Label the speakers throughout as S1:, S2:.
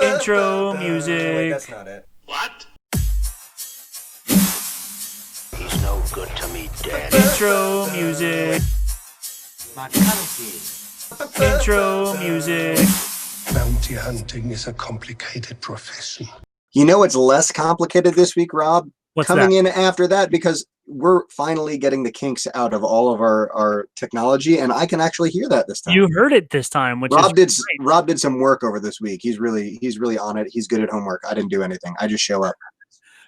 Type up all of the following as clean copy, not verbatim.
S1: Intro music.
S2: Wait, that's not it.
S3: What? He's no good to me, Dad.
S1: Intro music. Intro music.
S4: Bounty hunting is a complicated profession.
S2: You know what's less complicated this week, Rob?
S1: What's
S2: Coming
S1: that?
S2: in after that, because we're finally getting the kinks out of all of our technology, and I can actually hear that this time.
S1: You heard it this time, which
S2: Rob
S1: is
S2: did
S1: great.
S2: Rob did some work over this week. He's really on it. He's good at homework. I didn't do anything. I just show up.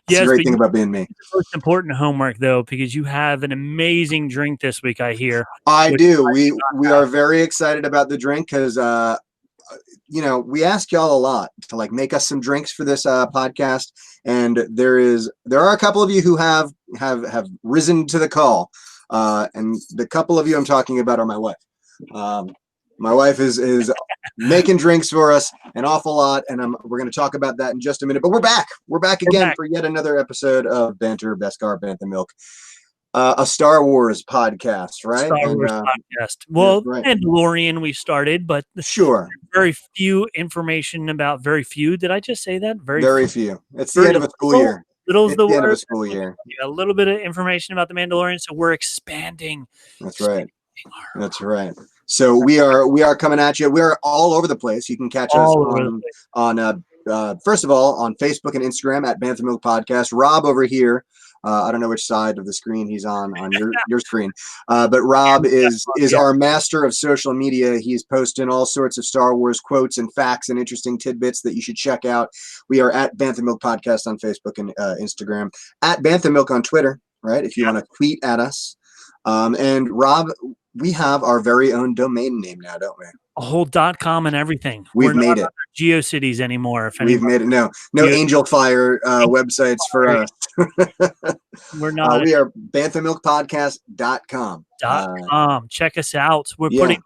S2: That's the great thing about being me.
S1: The most important homework, though, because you have an amazing drink this week, I hear.
S2: I do. We are very excited about the drink because we ask y'all a lot to like make us some drinks for this podcast, and there are a couple of you who have risen to the call, and the couple of you I'm talking about are my wife. My wife is making drinks for us an awful lot, and we're going to talk about that in just a minute. But we're back again for yet another episode of Banter Beskar Bantha Milk. A Star Wars podcast, right?
S1: Star Wars podcast. Well, right. Mandalorian we started, but
S2: sure,
S1: very few information about very few. Did I just say that?
S2: Very few. It's the end of a school year.
S1: Little's the
S2: end of a school year.
S1: A little bit of information about the Mandalorian, so we're expanding.
S2: That's right. That's right. So we are coming at you. We're all over the place. You can catch us on first of all on Facebook and Instagram at Bantha Milk Podcast. Rob over here. I don't know which side of the screen he's on your screen, but Rob is our master of social media. He's posting all sorts of Star Wars quotes and facts and interesting tidbits that you should check out. We are at Bantha Milk Podcast on Facebook and Instagram, at Bantha Milk on Twitter, right? If you want to tweet at us. And Rob, we have our very own domain name now, don't we?
S1: A whole .com and everything.
S2: We're made it.
S1: GeoCities anymore.
S2: We've made it. No Angel Fire websites for us.
S1: We're not.
S2: We are banthamilkpodcast.com.
S1: Check us out. We're putting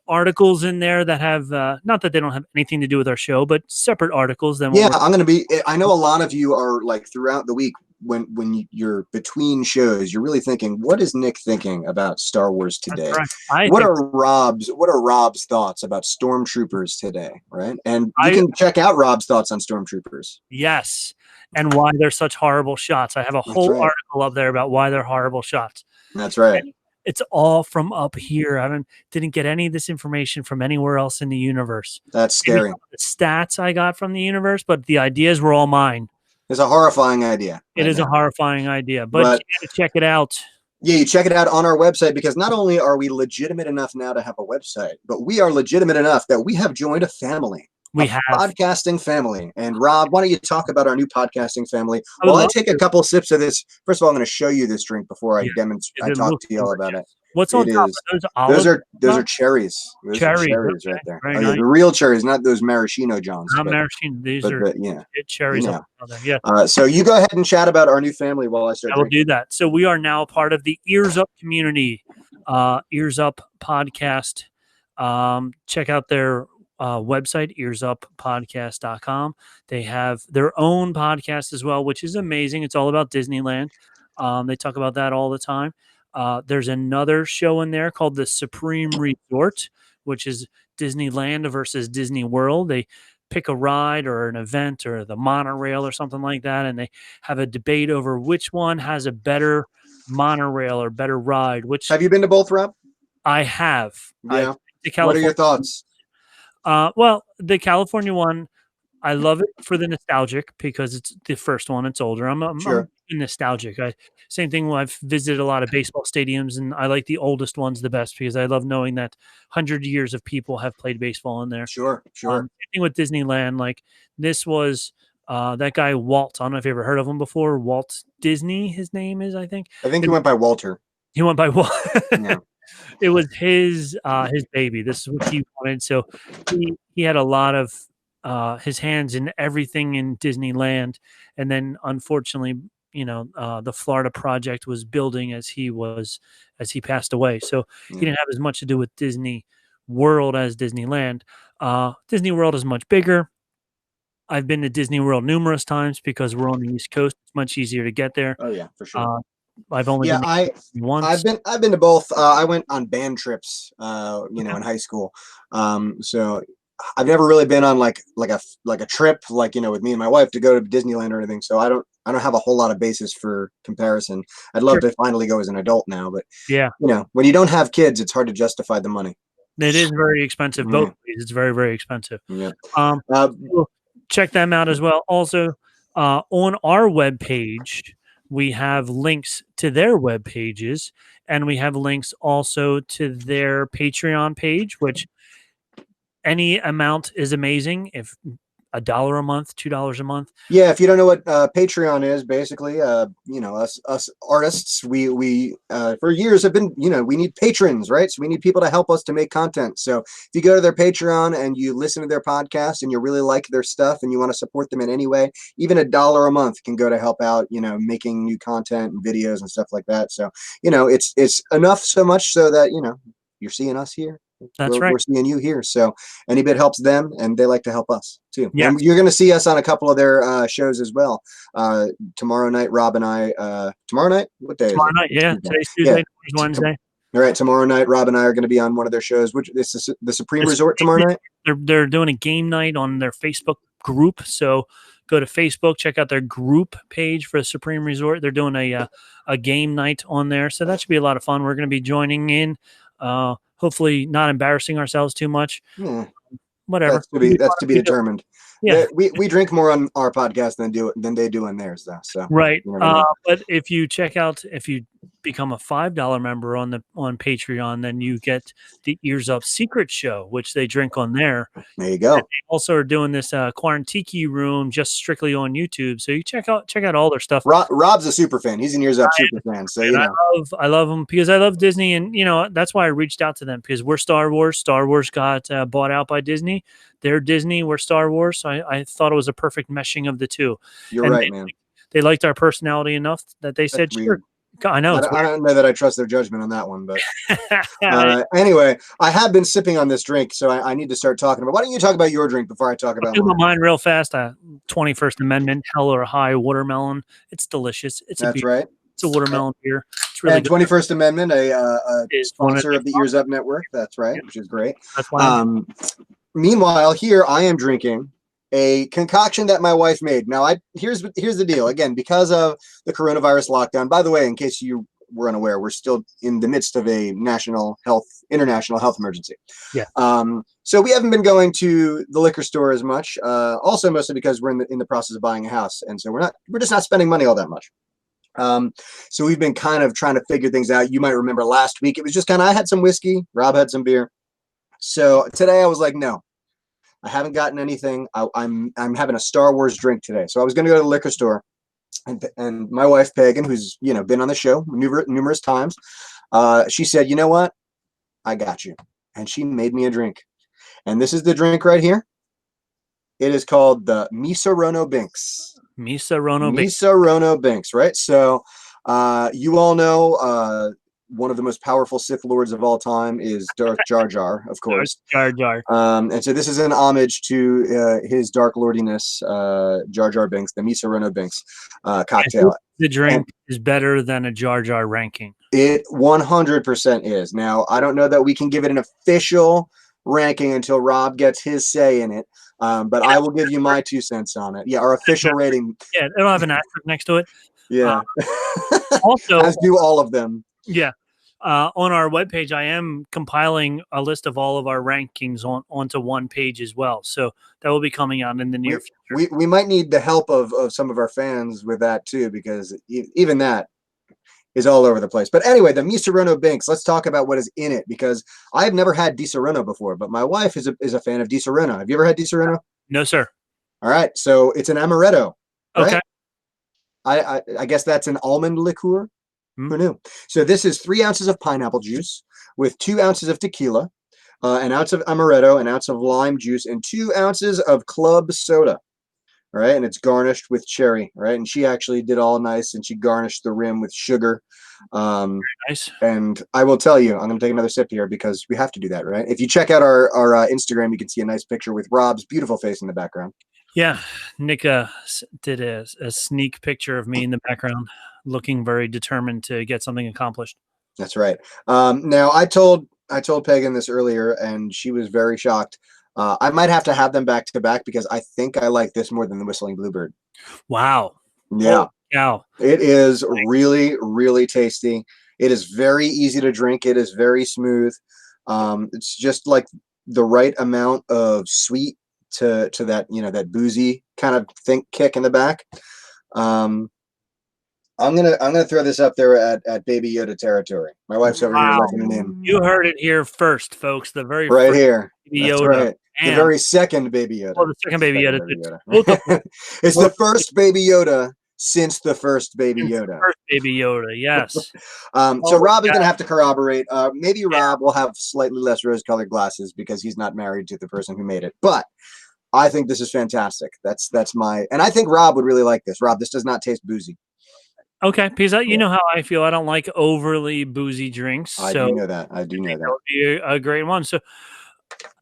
S1: articles in there that have not that they don't have anything to do with our show, but separate articles. Then
S2: I'm going to be. I know a lot of you are like throughout the week. When you're between shows, you're really thinking, what is Nick thinking about Star Wars today?
S1: Right.
S2: What are Rob's thoughts about Stormtroopers today? Right. And you can check out Rob's thoughts on Stormtroopers.
S1: Yes. And why they're such horrible shots. I have a whole article up there about why they're horrible shots.
S2: That's right.
S1: And it's all from up here. I didn't get any of this information from anywhere else in the universe.
S2: That's scary.
S1: The stats I got from the universe, but the ideas were all mine.
S2: It's a horrifying idea.
S1: It is a horrifying idea, but you gotta check it out.
S2: Yeah, you check it out on our website, because not only are we legitimate enough now to have a website, but we are legitimate enough that we have joined a family.
S1: We have
S2: podcasting family. And Rob, why don't you talk about our new podcasting family? While I take a couple sips of this, first of all, I'm going to show you this drink before I demonstrate. I talk to you all about it.
S1: What's on top?
S2: Those are cherries. Those are cherries right there. The real cherries, not those maraschino Johns.
S1: Not maraschino. These are cherries. Yeah.
S2: So you go ahead and chat about our new family while I start.
S1: I will do that. So we are now part of the Ears Up community. Ears Up podcast. Check out their website, earsuppodcast.com. They have their own podcast as well, which is amazing. It's all about Disneyland. They talk about that all the time. There's another show in there called The Supreme Resort, which is Disneyland versus Disney World. They pick a ride or an event or the monorail or something like that, and they have a debate over which one has a better monorail or better ride. Have
S2: you been to both, Rob?
S1: I have.
S2: Yeah. What are your thoughts?
S1: Well, the California one, I love it for the nostalgic because it's the first one. It's older. I'm nostalgic. Same thing. I've visited a lot of baseball stadiums, and I like the oldest ones the best because I love knowing that 100 years of people have played baseball in there.
S2: Sure.
S1: Same thing with Disneyland. Like this was that guy Walt. I don't know if you ever heard of him before. Walt Disney, his name is. I think
S2: he went by Walter.
S1: He went by Walt.
S2: Yeah.
S1: It was his baby. This is what he wanted. So he had a lot of his hands in everything in Disneyland, and then unfortunately, the Florida project was building as he passed away. So he didn't have as much to do with Disney World as Disneyland. Disney World is much bigger. I've been to Disney World numerous times because we're on the East Coast. It's much easier to get there.
S2: Oh yeah, for sure.
S1: I've only been once.
S2: I've been to both. I went on band trips, in high school. So I've never really been on like a trip, like, with me and my wife to go to Disneyland or anything. So I don't have a whole lot of basis for comparison. I'd love to finally go as an adult now, but
S1: yeah,
S2: when you don't have kids, it's hard to justify the money.
S1: it is very expensive. Both ways, it's very, very expensive.
S2: Yeah.
S1: So check them out as well. Also, on our webpage, we have links to their web pages, and we have links also to their Patreon page, which any amount is amazing. If $1 a month, $2 a month.
S2: Yeah, if you don't know what Patreon is, basically, us artists, we for years have been, we need patrons, right? So we need people to help us to make content. So if you go to their Patreon and you listen to their podcast and you really like their stuff and you want to support them in any way, even $1 a month can go to help out, making new content and videos and stuff like that. So, it's enough so much so that, you're seeing us here.
S1: That's right.
S2: We're seeing you here. So any bit helps them, and they like to help us too.
S1: Yeah.
S2: And you're going to see us on a couple of their shows as well. Tomorrow night, Rob and I, tomorrow night? What day
S1: tomorrow
S2: is it?
S1: night, yeah. Today's Tuesday, Wednesday.
S2: All right. Tomorrow night, Rob and I are going to be on one of their shows, which is the Supreme Resort tomorrow night.
S1: They're doing a game night on their Facebook group. So go to Facebook, check out their group page for Supreme Resort. They're doing a game night on there. So that should be a lot of fun. We're going to be joining in. Hopefully not embarrassing ourselves too much. Whatever.
S2: That's to be determined.
S1: Yeah.
S2: We drink more on our podcast than they do on theirs, though. So
S1: right. But if you become a $5 member on Patreon, then you get the Ears Up Secret Show, which they drink on there.
S2: There you go.
S1: And they also are doing this Quarantiki room just strictly on YouTube. So you check out all their stuff.
S2: Rob's a super fan. He's an Ears Up super fan. So
S1: I love them because I love Disney, and that's why I reached out to them, because we're Star Wars. Star Wars got bought out by Disney. They're Disney. We're Star Wars. So I thought it was a perfect meshing of the two.
S2: You're right, man.
S1: They liked our personality enough that they said, "Sure." I know.
S2: I don't know that I trust their judgment on that one, but anyway, I have been sipping on this drink, so I need to start talking about. Why don't you talk about your drink before I talk about
S1: mine real fast? 21st Amendment Hell or High watermelon. It's delicious.
S2: That's right.
S1: It's a watermelon beer. It's really good.
S2: 21st Amendment, a sponsor of the Ears Up Network. That's right, which is great.
S1: That's why.
S2: Meanwhile, here I am drinking a concoction that my wife made. Now, here's the deal. Again, because of the coronavirus lockdown. By the way, in case you were unaware, we're still in the midst of a international health emergency.
S1: Yeah.
S2: So we haven't been going to the liquor store as much. Also, mostly because we're in the process of buying a house, and so we're just not spending money all that much. So we've been kind of trying to figure things out. You might remember last week it was just kind of, I had some whiskey, Rob had some beer. So today I was like, no. I haven't gotten anything. I'm having a Star Wars drink today. So I was going to go to the liquor store, and my wife Pagan, who's been on the show numerous times, she said, "You know what? I got you," and she made me a drink. And this is the drink right here. It is called the Meesarono Binks. Meesarono Binks, right? So you all know one of the most powerful Sith Lords of all time is Darth Jar Jar, of course.
S1: Jar Jar.
S2: And so this is an homage to his Dark Lordiness, Jar Jar Binks, the Meesarono Binks cocktail.
S1: The drink is better than a Jar Jar ranking.
S2: It 100% is. Now, I don't know that we can give it an official ranking until Rob gets his say in it, but I will give you my 2 cents on it. Yeah, our official rating.
S1: Yeah, it'll have an asterisk next to it.
S2: Yeah.
S1: Also,
S2: as do all of them.
S1: Yeah. On our webpage, I am compiling a list of all of our rankings onto one page as well. So that will be coming out in the near future.
S2: We might need the help of some of our fans with that too, because even that is all over the place. But anyway, the Meesarono Binks, let's talk about what is in it, because I have never had Disaronno before, but my wife is a fan of Disaronno. Have you ever had Disaronno?
S1: No, sir.
S2: All right. So it's an amaretto. Right?
S1: Okay.
S2: I guess that's an almond liqueur. Who knew? So this is 3 ounces of pineapple juice with 2 ounces of tequila, an ounce of amaretto, an ounce of lime juice, and 2 ounces of club soda. All right, and it's garnished with cherry. Right, and she actually did all nice, and she garnished the rim with sugar.
S1: Very nice.
S2: And I will tell you, I'm going to take another sip here because we have to do that, right? If you check out our Instagram, you can see a nice picture with Rob's beautiful face in the background.
S1: Yeah, Nick did a sneak picture of me in the background, looking very determined to get something accomplished.
S2: That's right. Now, I told Pagan this earlier, and she was very shocked. I might have to have them back to back because I think I like this more than the Whistling Bluebird.
S1: Wow.
S2: Yeah.
S1: Wow.
S2: It is really, really tasty. It is very easy to drink. It is very smooth. It's just like the right amount of sweet to that, that boozy kind of kick in the back. I'm gonna throw this up there at Baby Yoda territory. My wife's over here letting it in.
S1: You heard it here first, folks. The very
S2: right
S1: first
S2: here.
S1: Baby
S2: That's
S1: Yoda.
S2: right. The very second Baby Yoda.
S1: Oh, the second Baby Yoda.
S2: Both of them. It's the first Baby Yoda since the first Baby Yoda.
S1: First Baby Yoda, yes.
S2: So Rob is going to have to corroborate. Maybe Rob will have slightly less rose-colored glasses because he's not married to the person who made it. But I think this is fantastic. That's and I think Rob would really like this. Rob, this does not taste boozy.
S1: Okay, because you know how I feel. I don't like overly boozy drinks.
S2: I do know that. That
S1: would be a great one. So,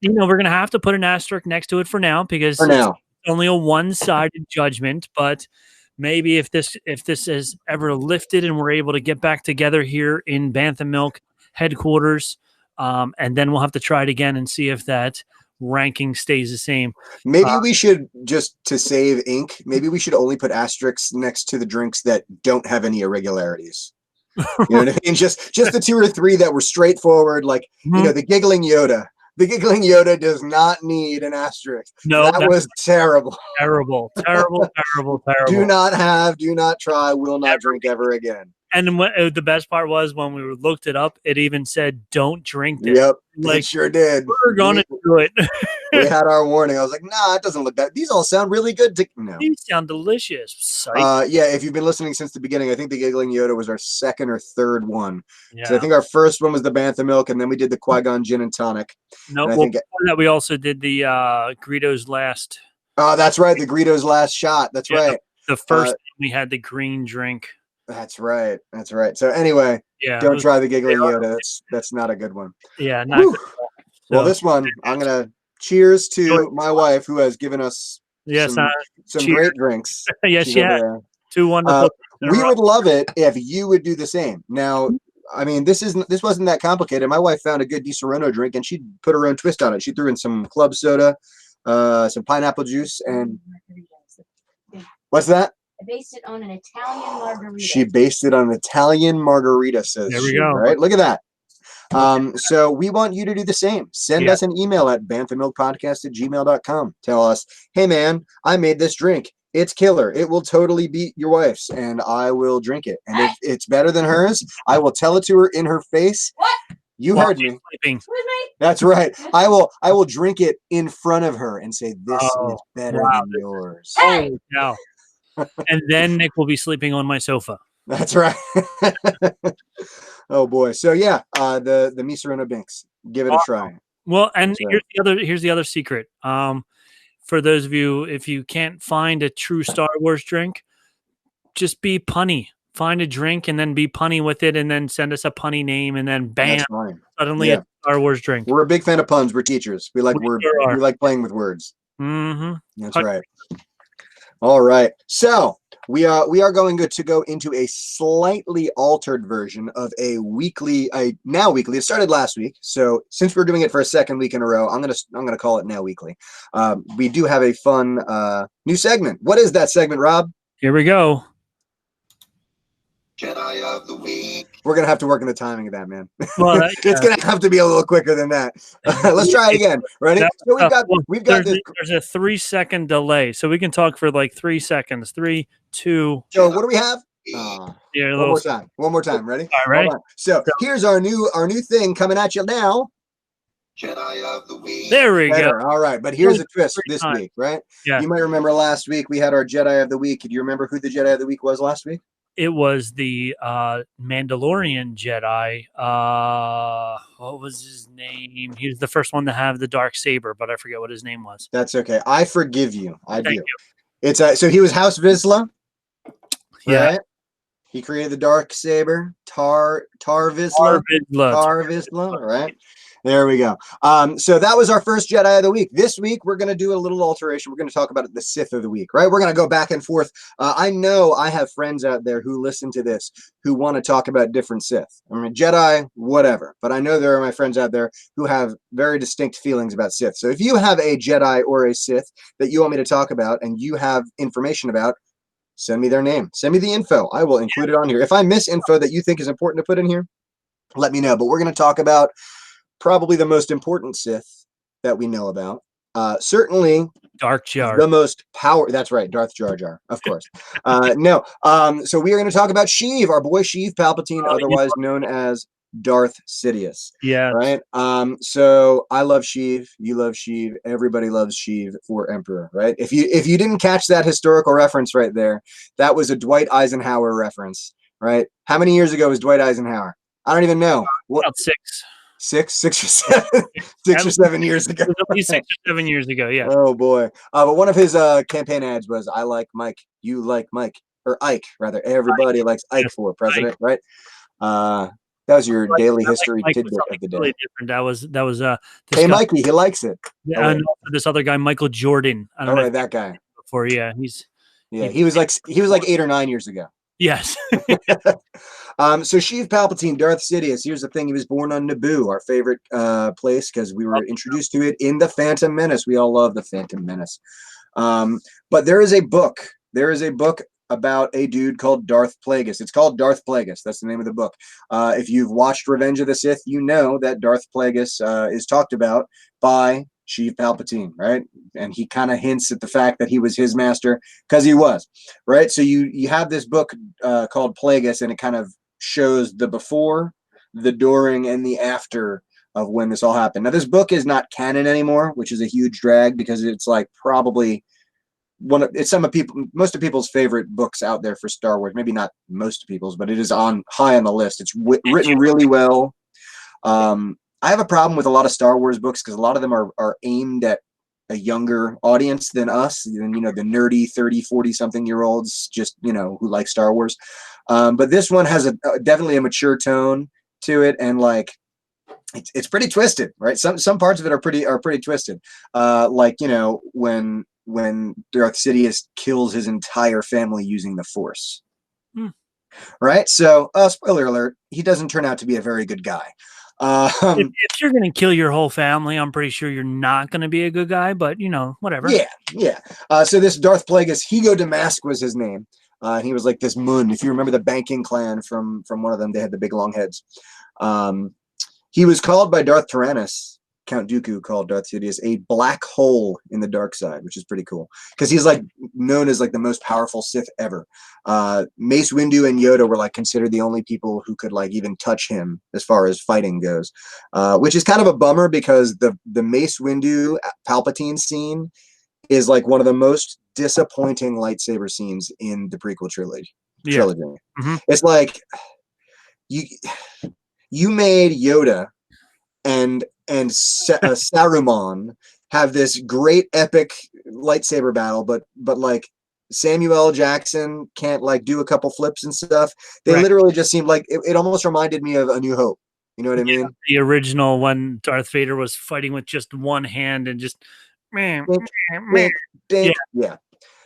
S1: we're going to have to put an asterisk next to it for now because it's only a one-sided judgment. But maybe if this is ever lifted and we're able to get back together here in Bantam Milk headquarters, and then we'll have to try it again and see if that ranking stays the same.
S2: Maybe we should, just to save ink, maybe we should only put asterisks next to the drinks that don't have any irregularities. You know what I mean? Just the 2 or 3 that were straightforward, like the giggling Yoda. The giggling Yoda does not need an asterisk.
S1: No,
S2: that was terrible.
S1: Terrible.
S2: Do not try, will not drink ever again.
S1: And the best part was when we looked it up, it even said, "Don't drink this."
S2: Yep, it sure did.
S1: We're going to do it.
S2: We had our warning. I was like, nah, it doesn't look bad. These all sound really good. No.
S1: These sound delicious.
S2: Yeah, if you've been listening since the beginning, I think the Giggling Yoda was our second or third one.
S1: Yeah.
S2: So I think our first one was the Bantha Milk, and then we did the Qui-Gon Gin and Tonic.
S1: No, before that we also did the Greedo's Last.
S2: Oh, that's right, the Greedo's Last Shot. That's right.
S1: The first we had the green drink.
S2: That's right. So anyway, don't try the Giggling Yoda. That's not a good one.
S1: Yeah, not good.
S2: Well, this one, I'm gonna cheers to my wife who has given us some great drinks.
S1: Yes, she has. 2 wonderful.
S2: We would love it if you would do the same. Now, I mean, this wasn't that complicated. My wife found a good Meesarono drink and she put her own twist on it. She threw in some club soda, some pineapple juice, and what's that?
S5: I based it on an Italian margarita.
S2: She based it on an Italian margarita, says
S1: there we go.
S2: Right? Look at that. So we want you to do the same. Send us an email at banthamilkpodcast@gmail.com. Tell us, hey man, I made this drink. It's killer. It will totally beat your wife's, and I will drink it. And if it's better than hers, I will tell it to her in her face.
S5: What?
S2: You heard me. That's right. I will drink it in front of her and say, this is better than yours.
S1: Oh, no. And then Nick will be sleeping on my sofa.
S2: That's right. Oh boy. So yeah, the Meesarono Binks. Give it a try.
S1: Well, and here's the other secret. For those of you, if you can't find a true Star Wars drink, just be punny. Find a drink and then be punny with it, and then send us a punny name, and then bam, suddenly a Star Wars drink.
S2: We're a big fan of puns. We're teachers. We like words. We like playing with words.
S1: Mm-hmm.
S2: That's right. All right. So we are going to go into a slightly altered version of a now weekly. It started last week, so since we're doing it for a second week in a row, I'm gonna call it Now Weekly. We do have a fun new segment. What is that segment, Rob?
S1: Here we go.
S3: Jedi of the Week.
S2: We're gonna have to work on the timing of that, man.
S1: Well,
S2: it's gonna have to be a little quicker than that. Let's try it again. Ready? So we've got this.
S1: There's a 3-second delay, so we can talk for like 3 seconds. 3, 2.
S2: So what do we have? One more time. Ready?
S1: All right.
S2: So here's our new thing coming at you now.
S3: Jedi of the Week.
S1: There we go.
S2: All right, but here's a twist this week, right?
S1: Yeah.
S2: You might remember last week we had our Jedi of the Week. Do you remember who the Jedi of the Week was last week?
S1: It was the Mandalorian Jedi. What was his name? He was the first one to have the dark saber, but I forget what his name was.
S2: That's okay. I forgive you.
S1: Thank you.
S2: It's so he was House Vizsla.
S1: Yeah.
S2: Right? He created the dark saber, Tar Vizsla. Tar Vizsla, right? There we go. So that was our first Jedi of the week. This week, we're going to do a little alteration. We're going to talk about the Sith of the week, right? We're going to go back and forth. I know I have friends out there who listen to this who want to talk about different Sith. I mean, Jedi, whatever. But I know there are my friends out there who have very distinct feelings about Sith. So if you have a Jedi or a Sith that you want me to talk about and you have information about, send me their name. Send me the info. I will include it on here. If I miss info that you think is important to put in here, let me know. But we're going to talk about probably the most important Sith that we know about. Certainly
S1: Dark Jar.
S2: the most power. That's right. Darth Jar Jar, of course. No. So we are going to talk about Sheev, our boy Sheev Palpatine, otherwise known as Darth Sidious.
S1: Yeah.
S2: Right. So I love Sheev. You love Sheev. Everybody loves Sheev for Emperor. Right. If you didn't catch that historical reference right there, that was a Dwight Eisenhower reference. Right. How many years ago was Dwight Eisenhower? I don't even know. What?
S1: About 6.
S2: 6 or 7 6 or 7 years ago.
S1: At least 6 or 7 years ago, yeah.
S2: Oh boy. But one of his campaign ads was, I like Mike, you like Mike, or Ike rather. Everybody likes Ike for president,
S1: Ike.
S2: right? That was your daily history
S1: Mike
S2: tidbit of the day.
S1: really different. That was this
S2: Hey
S1: guy,
S2: Mikey, he likes it.
S1: yeah, and this other guy, Michael Jordan. I don't
S2: All
S1: know
S2: right,
S1: if
S2: that guy.
S1: before, yeah,
S2: He was like 8 or 9 years ago.
S1: yes.
S2: So Sheev Palpatine, Darth Sidious. Here's the thing: he was born on Naboo, our favorite place, because we were introduced to it in the Phantom Menace. We all love the Phantom Menace. But there is a book. There is a book about a dude called Darth Plagueis. It's called Darth Plagueis. That's the name of the book. If you've watched Revenge of the Sith, you know that Darth Plagueis is talked about by Sheev Palpatine, right? And he kind of hints at the fact that he was his master because he was, right? So you have this book called Plagueis, and it kind of shows the before, the during, and the after of when this all happened. Now, this book is not canon anymore, which is a huge drag because it's like probably it's most of people's favorite books out there for Star Wars. Maybe not most people's, but it is high on the list. It's written really well. I have a problem with a lot of Star Wars books because a lot of them are aimed at a younger audience than us, than, the nerdy 30, 40 something year olds, just, who like Star Wars. But this one has definitely a mature tone to it. And like, it's pretty twisted, right? Some parts of it are pretty twisted. Like, when Darth Sidious kills his entire family using the Force. Right? So, spoiler alert, he doesn't turn out to be a very good guy.
S1: If you're going to kill your whole family, I'm pretty sure you're not going to be a good guy, but, whatever.
S2: Yeah. So this Darth Plagueis, Higo Damask was his name. He was like this Mun. If you remember the banking clan from one of them, they had the big long heads. He was called by Darth Tyrannus, Count Dooku called Darth Sidious a black hole in the dark side, which is pretty cool because he's like known as like the most powerful Sith ever. Mace Windu and Yoda were like considered the only people who could like even touch him as far as fighting goes, which is kind of a bummer because the Mace Windu Palpatine scene is like one of the most disappointing lightsaber scenes in the prequel trilogy. Mm-hmm. It's like you made Yoda and Saruman have this great epic lightsaber battle, but like Samuel L. Jackson can't like do a couple flips and stuff. They literally just seemed like it almost reminded me of A New Hope. You know what I mean? The
S1: original when Darth Vader was fighting with just one hand and just
S2: yeah.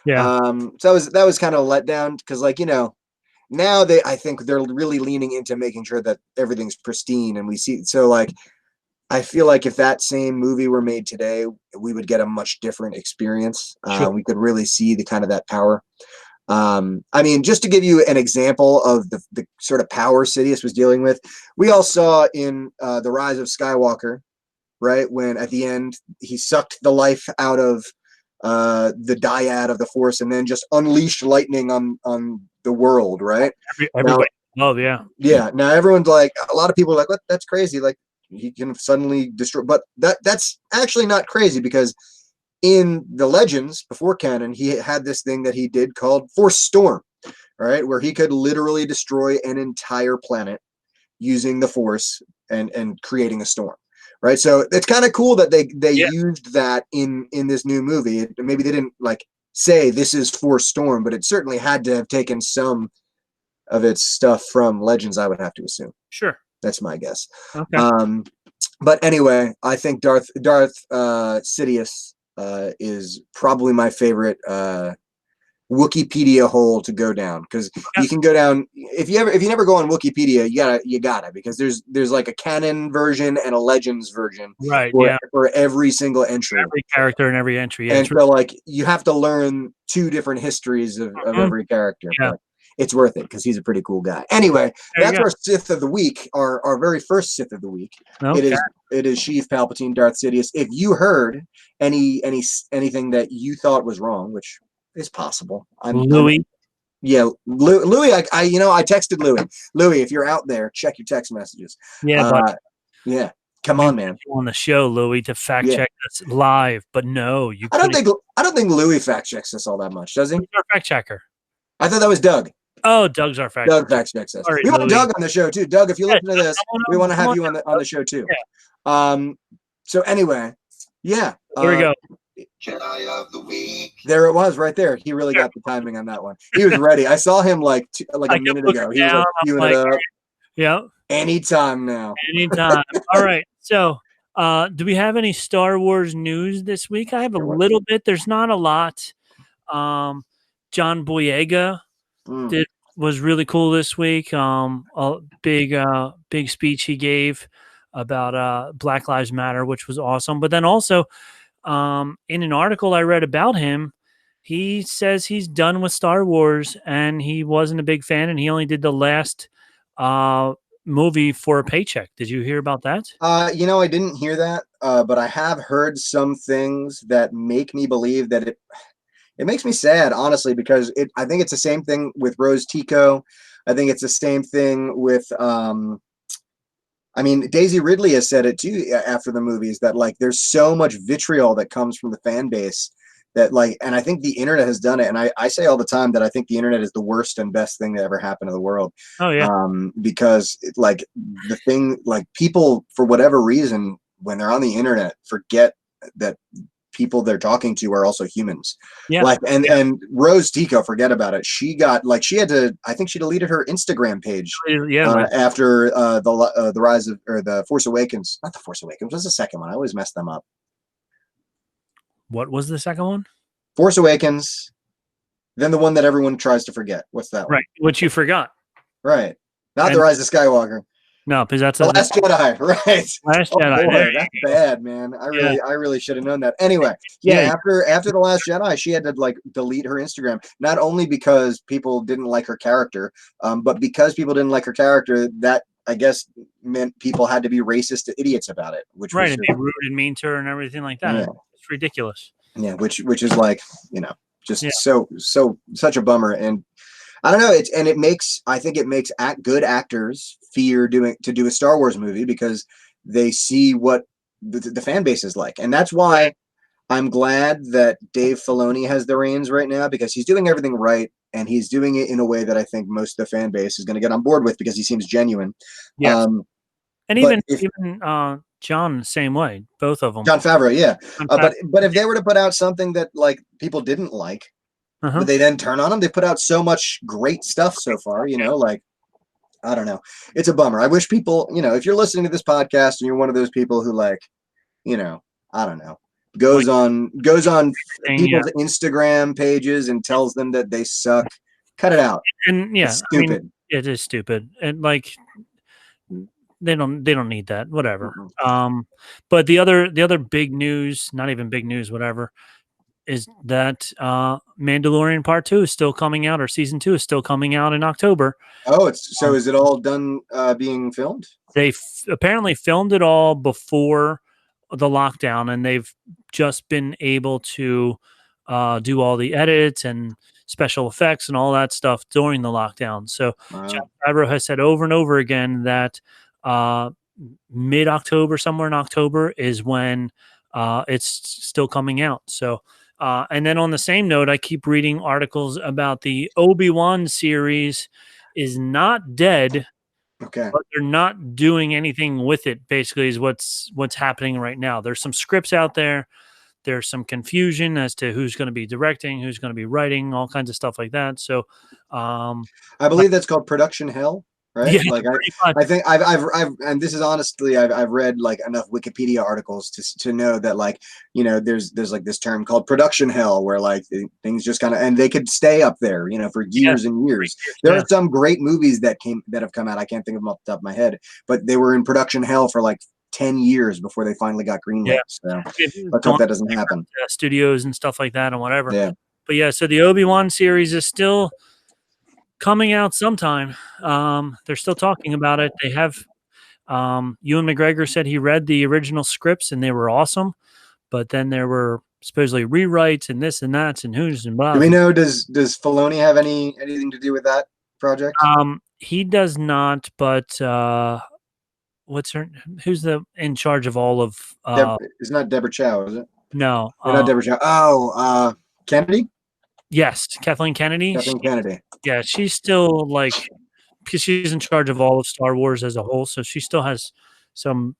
S2: So that was kind of a letdown because like, now I think they're really leaning into making sure that everything's pristine and we see, so like, I feel like if that same movie were made today, we would get a much different experience. Sure. We could really see the kind of that power. I mean, just to give you an example of the sort of power Sidious was dealing with, we all saw in The Rise of Skywalker, right? When at the end, he sucked the life out of the dyad of the Force and then just unleashed lightning on the world, right?
S1: Everybody. Yeah.
S2: Now everyone's like, a lot of people are like, what? That's crazy. Like, he can suddenly destroy, but that's actually not crazy because in the legends before canon, he had this thing that he did called Force Storm, right? Where he could literally destroy an entire planet using the Force and creating a storm, right? So it's kind of cool that they used that in this new movie. Maybe they didn't like say this is Force Storm, but it certainly had to have taken some of its stuff from legends, I would have to assume.
S1: Sure.
S2: That's my guess.
S1: Okay.
S2: But anyway, I think Darth Sidious is probably my favorite Wikipedia hole to go down, because you can go down if you never go on Wikipedia, you gotta because there's like a canon version and a Legends version
S1: Right.
S2: for every single entry,
S1: every character and every entry. Yeah,
S2: and so like you have to learn 2 different histories of every character.
S1: Yeah.
S2: But it's worth it because he's a pretty cool guy. Anyway, that's our Sith of the week, our very first Sith of the week.
S1: Okay.
S2: It is Sheev Palpatine, Darth Sidious. If you heard anything that you thought was wrong, which is possible,
S1: Louis.
S2: Louis. I texted Louis. Louis, if you're out there, check your text messages.
S1: Yeah, but
S2: come on, man.
S1: On the show, Louis, to fact check us live, but no,
S2: I don't think Louis fact checks us all that much, does he?
S1: He's our fact checker.
S2: I thought that was Doug.
S1: Oh, Doug's our fact.
S2: Doug fact checks us.
S1: Right,
S2: we want
S1: Louis.
S2: Doug on the show too. Doug, if you listen to this, we want to have you on the show too.
S1: Yeah.
S2: So anyway, there
S1: we go.
S3: Jedi of the week.
S2: There it was, right there. He really got the timing on that one. He was ready. I saw him like a minute ago. He was like queuing it up.
S1: Yeah.
S2: Anytime now.
S1: Anytime. All right. So, do we have any Star Wars news this week? I have a little bit. There's not a lot. John Boyega was really cool this week. A big speech he gave about Black Lives Matter, which was awesome. But then also, in an article I read about him, he says he's done with Star Wars and he wasn't a big fan, and he only did the last movie for a paycheck. Did you hear about that?
S2: I didn't hear that, but I have heard some things that make me believe that it makes me sad, honestly, because I think it's the same thing with Rose Tico. I think it's the same thing with Daisy Ridley has said it too after the movies, that like there's so much vitriol that comes from the fan base that and I think the internet has done it. And I say all the time that I think the internet is the worst and best thing that ever happened to the world.
S1: Oh yeah.
S2: Because people, for whatever reason, when they're on the internet, forget that people they're talking to are also humans. Yeah. And Rose Tico, forget about it. She got I think she deleted her Instagram page. After the rise of, or the Force Awakens. Not the Force Awakens. What's the second one? I always mess them up.
S1: What was the second one?
S2: Force Awakens. Then the one that everyone tries to forget. What's that one?
S1: Right. Which you forgot.
S2: Right. Not the Rise of Skywalker.
S1: No, because that's
S2: the Last Jedi, right?
S1: Last Jedi.
S2: Boy, that's bad, man. I really should have known that. Anyway, after the Last Jedi, she had to delete her Instagram, not only because people didn't like her character, but because people didn't like her character, that I guess meant people had to be racist to idiots about it, which was
S1: and be rude and mean to her and everything like that. Yeah. It's ridiculous.
S2: Yeah, which is such a bummer. And I don't know. I think it makes good actors fear to do a Star Wars movie because they see what the fan base is like. And that's why I'm glad that Dave Filoni has the reins right now, because he's doing everything right. And he's doing it in a way that I think most of the fan base is going to get on board with, because he seems genuine.
S1: Yeah. And even John, the same way, both of them.
S2: John Favreau, yeah. But if they were to put out something that people didn't like, would they then turn on them? They put out so much great stuff so far, I don't know. It's a bummer. I wish people, if you're listening to this podcast and you're one of those people who I don't know, goes on people's Instagram pages and tells them that they suck. Cut it out.
S1: And
S2: it's stupid.
S1: It is stupid. And they don't need that. Whatever. But the other big news, not even big news, whatever, is that Mandalorian Part 2 is still coming out, or Season 2 is still coming out in October.
S2: Oh, is it all done being filmed?
S1: They apparently filmed it all before the lockdown, and they've just been able to do all the edits and special effects and all that stuff during the lockdown. So John Favreau has said over and over again that mid-October, somewhere in October, is when it's still coming out. So and then on the same note, I keep reading articles about the Obi-Wan series is not dead.
S2: Okay.
S1: But they're not doing anything with it, basically, is what's happening right now. There's some scripts out there. There's some confusion as to who's going to be directing, who's going to be writing, all kinds of stuff like that. So
S2: I believe that's called production hell, right?
S1: Yeah,
S2: Like
S1: pretty much.
S2: I think I've and this is honestly I've read like enough Wikipedia articles to know that like there's like this term called production hell where like things just kind of and they could stay up there for years and years. There are some great movies that have come out. I can't think of them off the top of my head, but they were in production hell for like 10 years before they finally got greenlit. So let's hope that doesn't happen.
S1: Studios and stuff like that and whatever.
S2: Yeah.
S1: But yeah, so the Obi-Wan series is still coming out sometime. They're still talking about it. They have Ewan McGregor said he read the original scripts and they were awesome, but then there were supposedly rewrites and this and that and who's and blah.
S2: Do we know does Filoni have anything to do with that project?
S1: He does not, but who's in charge of all of
S2: it's not Deborah Chow, is it?
S1: No.
S2: Not Deborah Chow. Oh, Kennedy?
S1: Yes, Kathleen Kennedy. Yeah, she's still like because she's in charge of all of Star Wars as a whole, so she still has some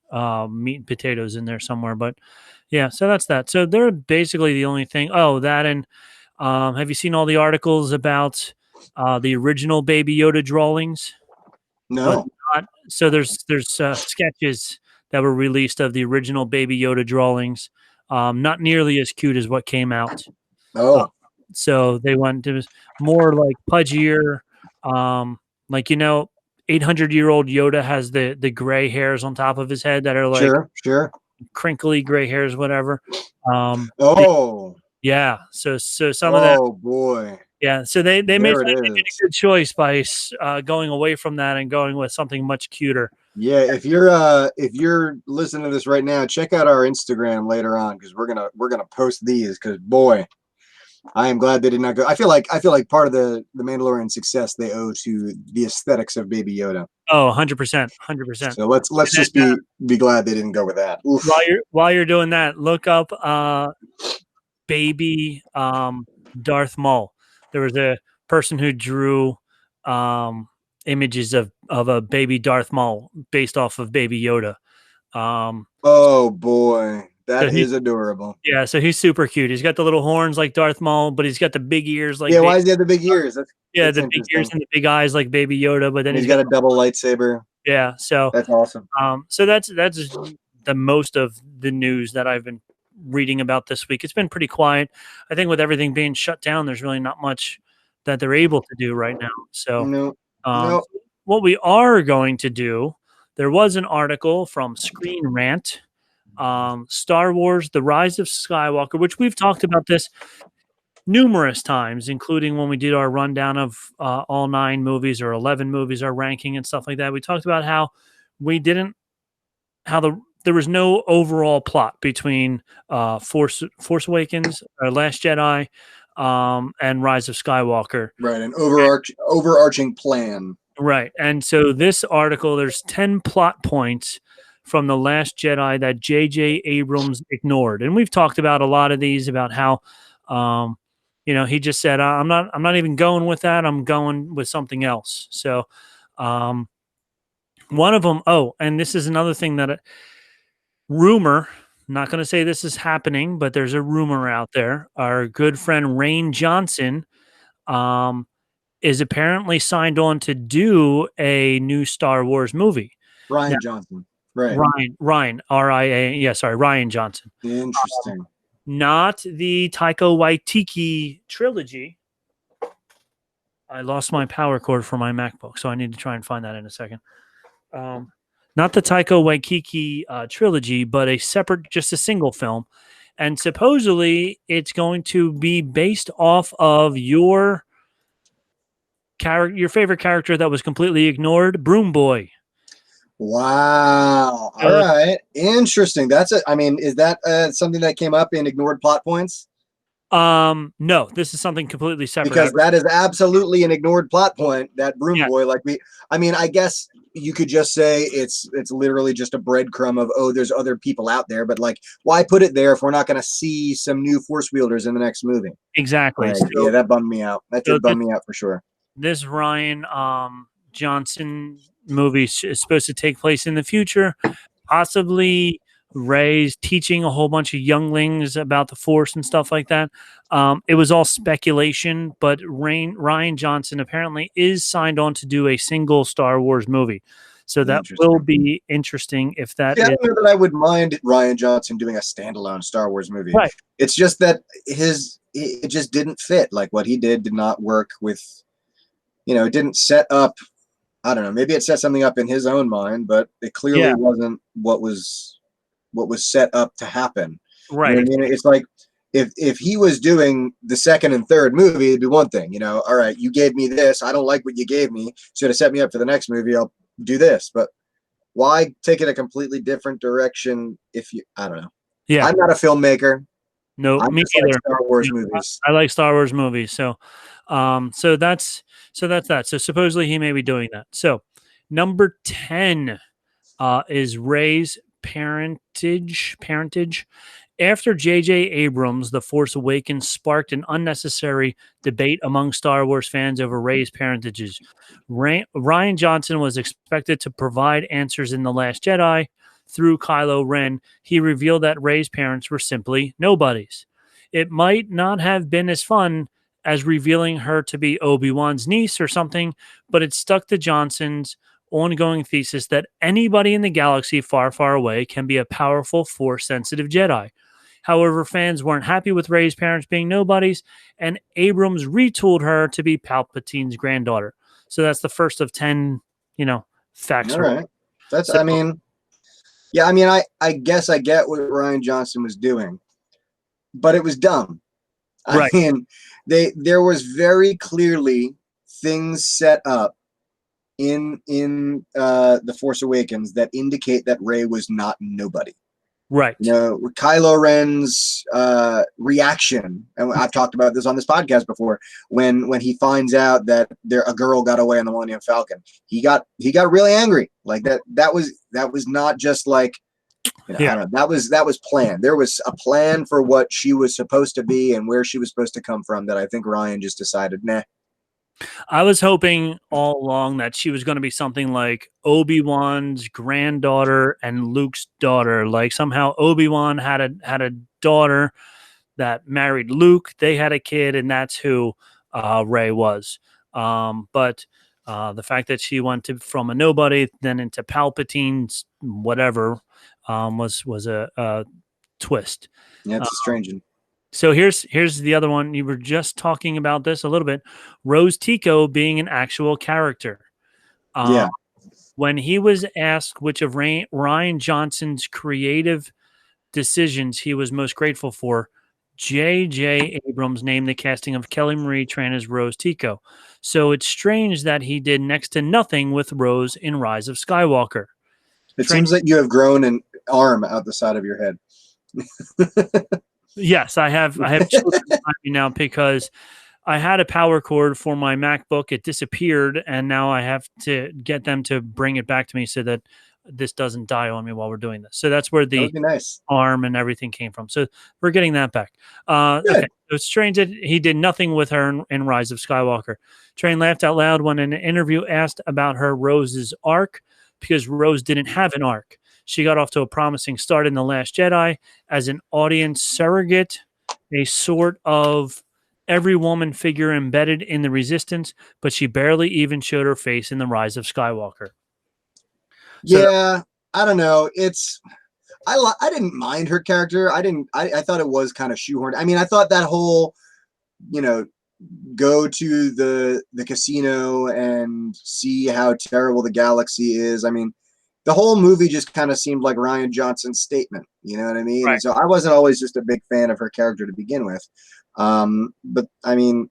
S1: meat and potatoes in there somewhere. But yeah, so that's that. So they're basically the only thing. Oh, that and have you seen all the articles about the original Baby Yoda drawings?
S2: No.
S1: So there's sketches that were released of the original Baby Yoda drawings. Not nearly as cute as what came out.
S2: Oh.
S1: So they went. It was more like pudgier. Like 800-year-old Yoda has the gray hairs on top of his head that are like
S2: sure
S1: crinkly gray hairs, whatever. Yeah. So some of that.
S2: Oh boy.
S1: Yeah. So they made a good choice by going away from that and going with something much cuter.
S2: Yeah. If you're listening to this right now, check out our Instagram later on because we're gonna post these because boy. I am glad they did not go. I feel like part of the Mandalorian success they owe to the aesthetics of Baby Yoda.
S1: Oh, 100%.
S2: So let's just be glad they didn't go with that. Oof.
S1: While you're doing that, look up Baby Darth Maul. There was a person who drew images of a baby Darth Maul based off of Baby Yoda.
S2: Oh boy. That is adorable.
S1: Yeah, so he's super cute. He's got the little horns like Darth Maul, but he's got the big ears like.
S2: Yeah, why does he have the big ears?
S1: The big ears and the big eyes like Baby Yoda, but then
S2: he's got a double lightsaber.
S1: Yeah, so
S2: that's awesome.
S1: So that's the most of the news that I've been reading about this week. It's been pretty quiet. I think with everything being shut down, there's really not much that they're able to do right now. So what we are going to do, there was an article from Screen Rant. Star Wars, The Rise of Skywalker, which we've talked about this numerous times, including when we did our rundown of all 9 movies or 11 movies, our ranking and stuff like that. We talked about how there was no overall plot between Force Awakens, Last Jedi, and Rise of Skywalker.
S2: Right, an overarching plan.
S1: Right, and so this article, there's 10 plot points from The Last Jedi that Jj Abrams ignored. And we've talked about a lot of these about how, he just said, I'm not even going with that. I'm going with something else. So one of them, and this is another thing that rumor, I'm not going to say this is happening, but there's a rumor out there. Our good friend Rian Johnson is apparently signed on to do a new Star Wars movie.
S2: Rian Johnson. Right.
S1: Rian, R-I-A, Rian Johnson.
S2: Interesting.
S1: Not the Taika Waititi trilogy. I lost my power cord for my MacBook, so I need to try and find that in a second. Not the Taika Waititi trilogy, but just a single film. And supposedly it's going to be based off of your favorite character that was completely ignored, Broom Boy.
S2: Wow. All right. Interesting. Is that something that came up in ignored plot points?
S1: No, this is something completely separate.
S2: Because that is absolutely an ignored plot point, that Broom Boy. I guess you could just say it's literally just a breadcrumb of, there's other people out there, but why put it there if we're not going to see some new Force wielders in the next movie?
S1: Exactly.
S2: Right. So, yeah, that bummed me out. That did bum me out for sure.
S1: This Rian Johnson movie is supposed to take place in the future, possibly Rey's teaching a whole bunch of younglings about the Force and stuff like that. It was all speculation, but Ryan Johnson apparently is signed on to do a single Star Wars movie. So that will be interesting if that
S2: I
S1: is.
S2: don't know that I would mind Ryan Johnson doing a standalone Star Wars movie.
S1: Right.
S2: It's just that it just didn't fit. Like what he did not work with, it didn't set up. I don't know. Maybe it set something up in his own mind, but it clearly wasn't what was set up to happen.
S1: Right.
S2: You know what I mean? It's like if he was doing the second and third movie, it'd be one thing. All right, you gave me this. I don't like what you gave me. So to set me up for the next movie, I'll do this. But why take it a completely different direction I don't know.
S1: Yeah.
S2: I'm not a filmmaker.
S1: No,
S2: I
S1: me
S2: just
S1: either.
S2: like Star Wars movies.
S1: I like Star Wars movies. So that's that. So supposedly he may be doing that. So number 10 is Rey's parentage. After Jj Abrams, The Force Awakens sparked an unnecessary debate among Star Wars fans over Rey's parentages. Ryan Johnson was expected to provide answers in The Last Jedi. Through Kylo Ren, he revealed that Rey's parents were simply nobodies. It might not have been as fun as revealing her to be Obi-Wan's niece or something, but it stuck to Johnson's ongoing thesis that anybody in the galaxy far, far away can be a powerful, Force-sensitive Jedi. However, fans weren't happy with Rey's parents being nobodies, and Abrams retooled her to be Palpatine's granddaughter. So that's the first of 10, facts.
S2: All right. That's, so, I guess I get what Ryan Johnson was doing, but it was dumb.
S1: Right.
S2: I mean, there was very clearly things set up in The Force Awakens that indicate that Rey was not nobody.
S1: Right.
S2: Kylo Ren's reaction, and I've talked about this on this podcast before, when he finds out that a girl got away on the Millennium Falcon, he got really angry. Like that was not just like, I don't know, that was planned. There was a plan for what she was supposed to be and where she was supposed to come from that I think Ryan just decided, nah.
S1: I was hoping all along that she was going to be something like Obi-Wan's granddaughter and Luke's daughter. Like somehow Obi-Wan had a daughter that married Luke. They had a kid, and that's who Rey was. But the fact that she went from a nobody then into Palpatine's whatever was a twist.
S2: Yeah, it's a strange one.
S1: So here's the other one. You were just talking about this a little bit. Rose Tico being an actual character. When he was asked which of Ryan Johnson's creative decisions he was most grateful for, Jj Abrams named the casting of Kelly Marie Tran as Rose Tico. So it's strange that he did next to nothing with Rose in Rise of Skywalker.
S2: It seems like you have grown an arm out the side of your head.
S1: Yes, I have children behind me now because I had a power cord for my MacBook. It disappeared, and now I have to get them to bring it back to me so that this doesn't die on me while we're doing this. So that's where the arm and everything came from. So we're getting that back. Okay. So it's strange that he did nothing with her in Rise of Skywalker. Train laughed out loud when in an interview asked about Rose's arc because Rose didn't have an arc. She got off to a promising start in The Last Jedi as an audience surrogate, a sort of every woman figure embedded in the Resistance, but she barely even showed her face in The Rise of Skywalker.
S2: So, I don't know. I didn't mind her character. I thought it was kind of shoehorned. I mean, I thought that whole, go to the casino and see how terrible the galaxy is. I mean, the whole movie just kind of seemed like Ryan Johnson's statement. You know what I mean?
S1: Right.
S2: And so I wasn't always just a big fan of her character to begin with. But I mean,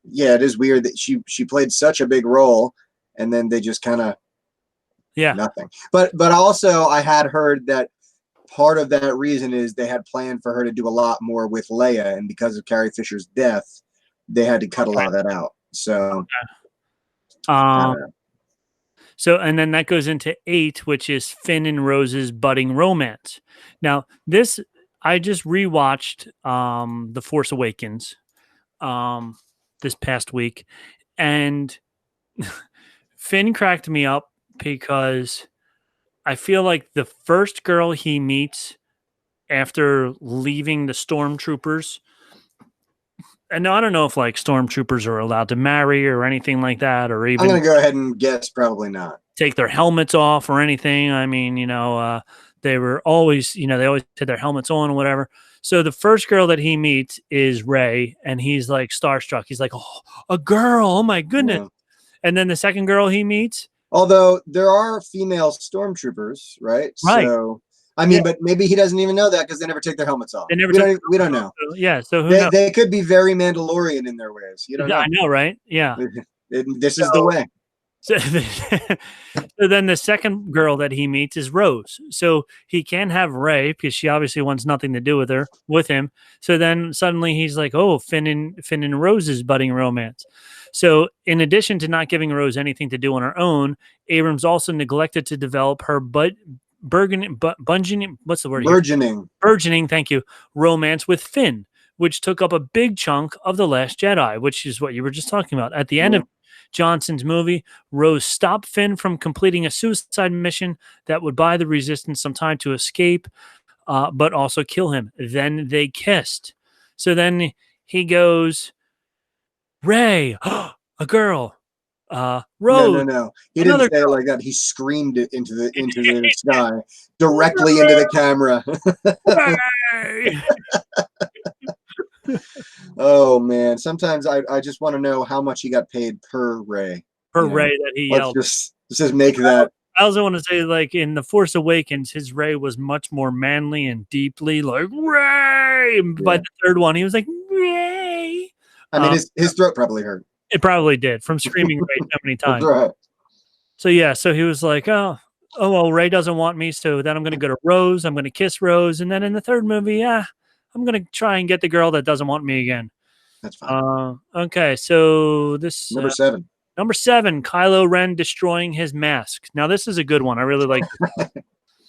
S2: it is weird that she played such a big role and then they just kind of nothing. But also I had heard that part of that reason is they had planned for her to do a lot more with Leia, and because of Carrie Fisher's death, they had to cut a lot of that out. So I don't know.
S1: So, and then that goes into 8, which is Finn and Rose's budding romance. Now, I just rewatched The Force Awakens this past week, and Finn cracked me up because I feel like the first girl he meets after leaving the stormtroopers, and I don't know if like stormtroopers are allowed to marry or anything like that, or
S2: I'm
S1: even
S2: going to go ahead and guess probably not.
S1: take their helmets off or anything. I mean, they were always, they always had their helmets on or whatever. So the first girl that he meets is Rey, and he's like starstruck. He's like, oh, a girl. Oh my goodness.
S2: Yeah.
S1: And then the second girl he meets.
S2: Although there are female stormtroopers, right?
S1: Right.
S2: So, I mean, but maybe he doesn't even know that because they never take their helmets off. We don't know.
S1: Yeah. So who knows?
S2: They could be very Mandalorian in their ways. You don't know.
S1: I know, right? Yeah.
S2: This is the way.
S1: So then the second girl that he meets is Rose. So he can't have Rey because she obviously wants nothing to do with him. So then suddenly he's like, oh, Finn and Rose's budding romance. So in addition to not giving Rose anything to do on her own, Abrams also neglected to develop her burgeoning, thank you, romance with Finn, which took up a big chunk of The Last Jedi, which is what you were just talking about. At the end of Johnson's movie, Rose stopped Finn from completing a suicide mission that would buy the Resistance some time to escape, but also kill him. Then they kissed. So then he goes, Rey, a girl. Rose.
S2: No. He didn't say it like that. He screamed it into the sky, directly into the camera. Oh man! Sometimes I just want to know how much he got paid per Rey.
S1: Rey that he yelled.
S2: Let's just make that.
S1: I also want to say, like in The Force Awakens, his Rey was much more manly and deeply like Rey. Yeah. By the third one, he was like Rey.
S2: I mean, his throat probably hurt.
S1: It probably did from screaming Rey so many times.
S2: Right.
S1: So he was like, oh well, Rey doesn't want me, so then I'm going to go to Rose. I'm going to kiss Rose, and then in the third movie, I'm going to try and get the girl that doesn't want me again.
S2: That's fine.
S1: Okay, so this
S2: number 7.
S1: Number 7, Kylo Ren destroying his mask. Now this is a good one. I really like this.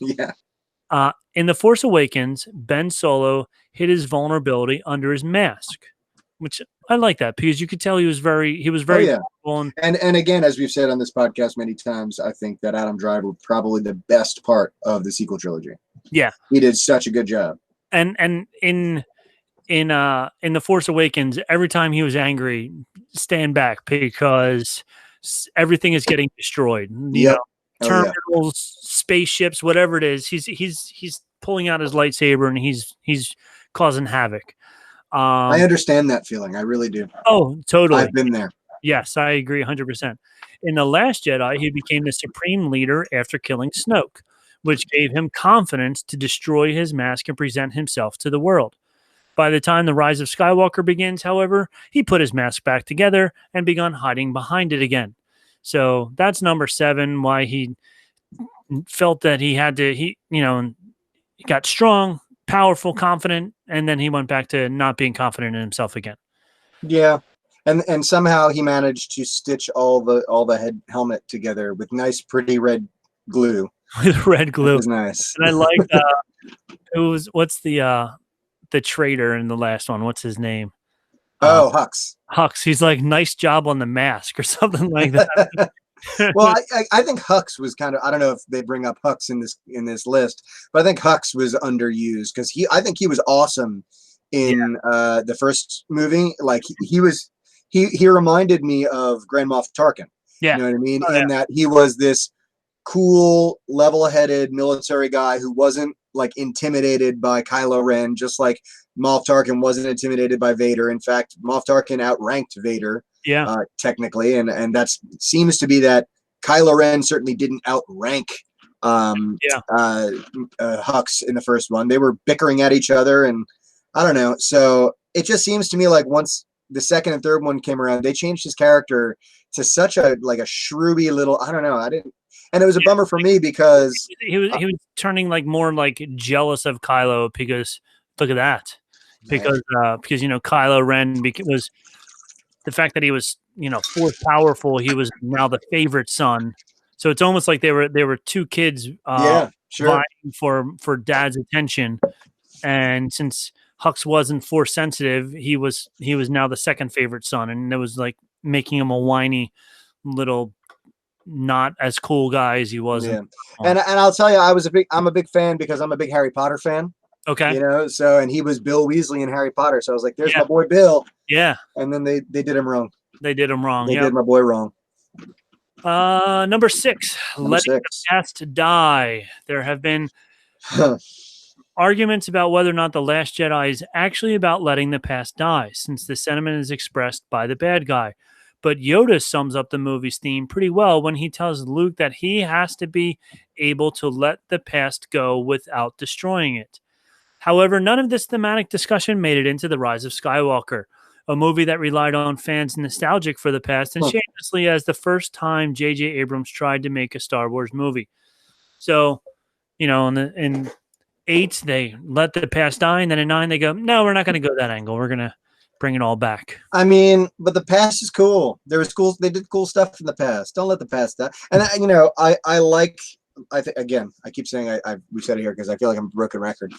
S2: Yeah.
S1: In The Force Awakens, Ben Solo hid his vulnerability under his mask, which I like that because you could tell he was very
S2: vulnerable. And again, as we've said on this podcast many times, I think that Adam Driver was probably the best part of the sequel trilogy.
S1: Yeah,
S2: he did such a good job.
S1: And in The Force Awakens, every time he was angry, stand back because everything is getting destroyed. You know, terminals, spaceships, whatever it is, he's pulling out his lightsaber and he's causing havoc.
S2: I understand that feeling. I really do.
S1: Oh, totally.
S2: I've been there.
S1: Yes, I agree 100%. In The Last Jedi, he became the supreme leader after killing Snoke, which gave him confidence to destroy his mask and present himself to the world. By the time The Rise of Skywalker begins, however, he put his mask back together and began hiding behind it again. So that's number 7, why he felt that he had to, he got strong, powerful, confident, and then he went back to not being confident in himself again.
S2: Yeah. And somehow he managed to stitch all the helmet together with nice, pretty red glue.
S1: With red glue.
S2: It was nice.
S1: And I like what's the traitor in the last one? What's his name?
S2: Hux.
S1: Hux. He's like, nice job on the mask or something like that.
S2: Well, I think Hux was kind of, I don't know if they bring up Hux in this list, but I think Hux was underused because I think he was awesome in the first movie. Like he reminded me of Grand Moff Tarkin.
S1: Yeah.
S2: You know what I mean? In that he was this cool, level-headed military guy who wasn't like intimidated by Kylo Ren, just like Moff Tarkin wasn't intimidated by Vader. In fact, Moff Tarkin outranked Vader.
S1: Yeah,
S2: technically, and that seems to be that Kylo Ren certainly didn't outrank Hux in the first one. They were bickering at each other, and I don't know. So it just seems to me like once the second and third one came around, they changed his character to such a shrewdy little. I don't know. I didn't, and it was a bummer for me because
S1: he was turning like more like jealous of Kylo because look at that because Kylo Ren was. The fact that he was, Force powerful, he was now the favorite son. So it's almost like they were two kids vying for dad's attention. And since Hux wasn't Force sensitive, he was now the second favorite son, and it was like making him a whiny little not as cool guy as he was.
S2: Yeah. And I'll tell you, I'm a big fan because I'm a big Harry Potter fan.
S1: Okay.
S2: You know, so, and he was Bill Weasley in Harry Potter. So I was like, there's my boy Bill.
S1: Yeah.
S2: And then they did him wrong.
S1: They did him wrong.
S2: They did my boy wrong.
S1: Number 6, letting the past die. There have been arguments about whether or not The Last Jedi is actually about letting the past die, since the sentiment is expressed by the bad guy. But Yoda sums up the movie's theme pretty well when he tells Luke that he has to be able to let the past go without destroying it. However, none of this thematic discussion made it into The Rise of Skywalker, a movie that relied on fans nostalgic for the past and shamelessly as the first time Jj Abrams tried to make a Star Wars movie. So, you know, in 8, they let the past die, and then in 9, they go, no, we're not going to go that angle. We're going to bring it all back.
S2: I mean, but the past is cool. There was cool. They did cool stuff in the past. Don't let the past die. And you know, I think, again, I keep saying we said it here because I feel like I'm a broken record.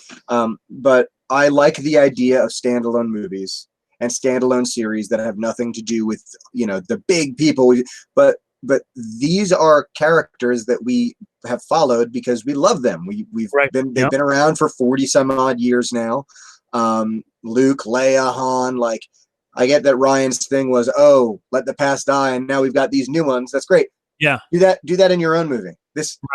S2: But I like the idea of standalone movies and standalone series that have nothing to do with, you know, the big people. But these are characters that we have followed because we love them. They've been around for 40 some odd years now. Luke, Leia, Han, like, I get that Ryan's thing was, oh, let the past die, and now we've got these new ones. That's great.
S1: Yeah.
S2: Do that in your own movie.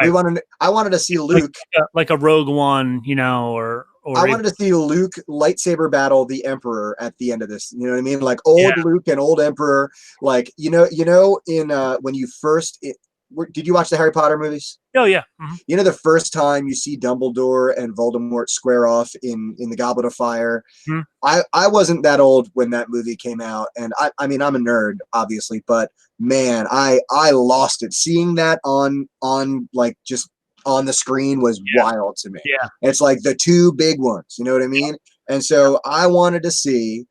S2: I wanted to see Luke
S1: like a Rogue One, you know, or
S2: I wanted to see Luke lightsaber battle the Emperor at the end of this. You know what I mean? Like old Luke and old Emperor. Like you know in when you first did you watch the Harry Potter movies?
S1: Oh yeah. Mm-hmm.
S2: You know the first time you see Dumbledore and Voldemort square off in the Goblet of Fire. Mm-hmm. I wasn't that old when that movie came out, and I mean I'm a nerd obviously, but man, I lost it. Seeing that on like just on the screen was wild to me.
S1: Yeah.
S2: It's like the two big ones, you know what I mean? And so I wanted to see,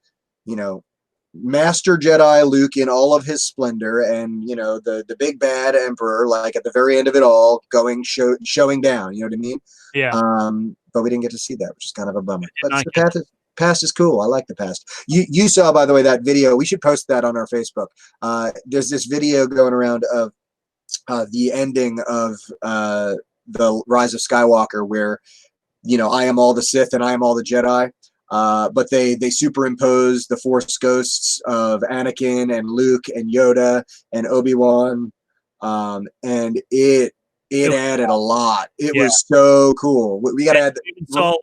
S2: you know, Master Jedi Luke in all of his splendor and, you know, the big bad Emperor, like at the very end of it all showing down, you know what I mean?
S1: Yeah.
S2: But we didn't get to see that, which is kind of a bummer. But the past is cool. I like the past. You saw, by the way, that video. We should post that on our Facebook. There's this video going around of the ending of the Rise of Skywalker where, you know, I am all the Sith and I am all the Jedi. But they superimpose the Force ghosts of Anakin and Luke and Yoda and Obi-Wan. And it added a lot. It was so cool. We got to add.
S1: Saw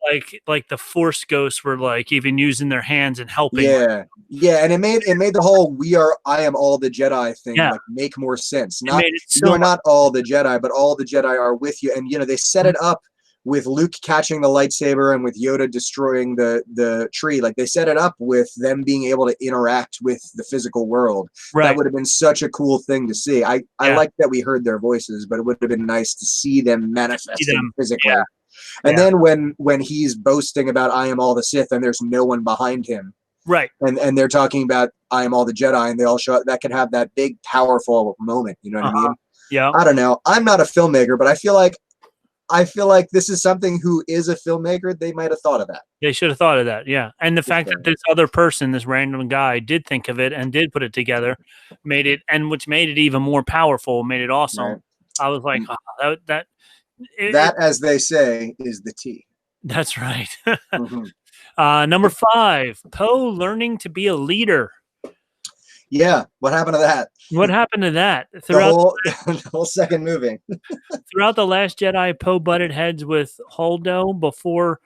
S1: like the Force ghosts were like even using their hands and helping.
S2: Yeah, yeah, and it made the whole I am all the Jedi thing like make more sense. You're not all the Jedi, but all the Jedi are with you. And you know they set it up with Luke catching the lightsaber and with Yoda destroying the tree. Like they set it up with them being able to interact with the physical world. Right. That would have been such a cool thing to see. I like that we heard their voices, but it would have been nice to see them manifesting physically. Yeah. And then when he's boasting about I am all the Sith and there's no one behind him.
S1: Right.
S2: And they're talking about I am all the Jedi and they all show up, that could have that big, powerful moment. You know what I mean?
S1: Yeah.
S2: I don't know. I'm not a filmmaker, but I feel like this is something who is a filmmaker. They might have thought of that.
S1: They should have thought of that. Yeah. And the fact that this other person, this random guy did think of it and did put it together, which made it even more powerful, made it awesome. Right. I was like, that,
S2: as they say, is the tea.
S1: That's right. Mm-hmm. Number 5, Poe learning to be a leader.
S2: Yeah, what happened to that?
S1: What happened to that?
S2: The whole second movie.
S1: Throughout The Last Jedi, Poe butted heads with Holdo before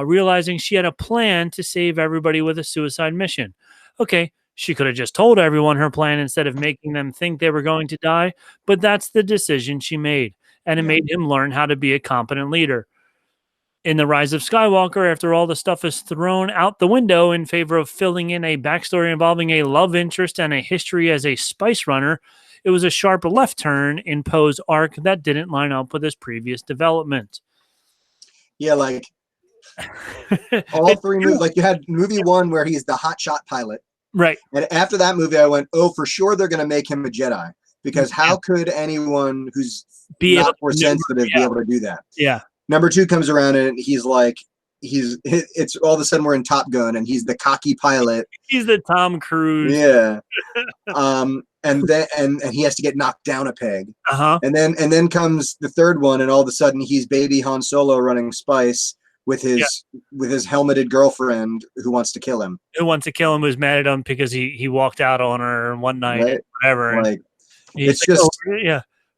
S1: realizing she had a plan to save everybody with a suicide mission. Okay, she could have just told everyone her plan instead of making them think they were going to die, but that's the decision she made, and it made him learn how to be a competent leader. In The Rise of Skywalker, after all the stuff is thrown out the window in favor of filling in a backstory involving a love interest and a history as a spice runner, it was a sharp left turn in Poe's arc that didn't line up with his previous development.
S2: Yeah, like all three movies. Like you had movie 1 where he's the hotshot pilot.
S1: Right.
S2: And after that movie, I went, oh, for sure they're going to make him a Jedi. Because how could anyone who's not more sensitive be able to do that?
S1: Yeah.
S2: Number 2 comes around and he's like, it's all of a sudden we're in Top Gun and he's the cocky pilot.
S1: He's the Tom Cruise.
S2: Yeah. and then and he has to get knocked down a peg.
S1: And
S2: then comes the third one, and all of a sudden he's baby Han Solo running Spice with his helmeted girlfriend who wants to kill him.
S1: Who wants to kill him? Who's mad at him because he walked out on her one night,
S2: right?
S1: whatever.
S2: Like
S1: it's
S2: like, just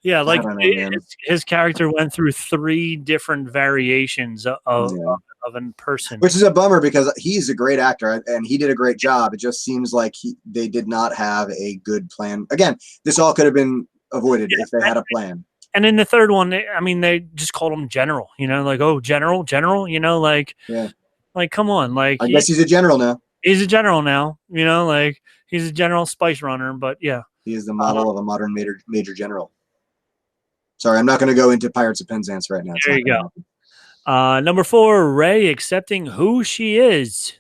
S1: yeah. Like
S2: know,
S1: his character went through 3 different variations of a person,
S2: which is a bummer because he's a great actor and he did a great job. It just seems like they did not have a good plan. Again, this all could have been avoided if they had a plan.
S1: And in the third one, they just called him General, like, oh, General, like, like, come on. Like,
S2: I guess he's a general now.
S1: He's a general now, like he's a general spice runner, but yeah.
S2: He is the model of a modern major general. Sorry, I'm not going to go into Pirates of Penzance right now.
S1: There you go. Number 4, Rey accepting who she is,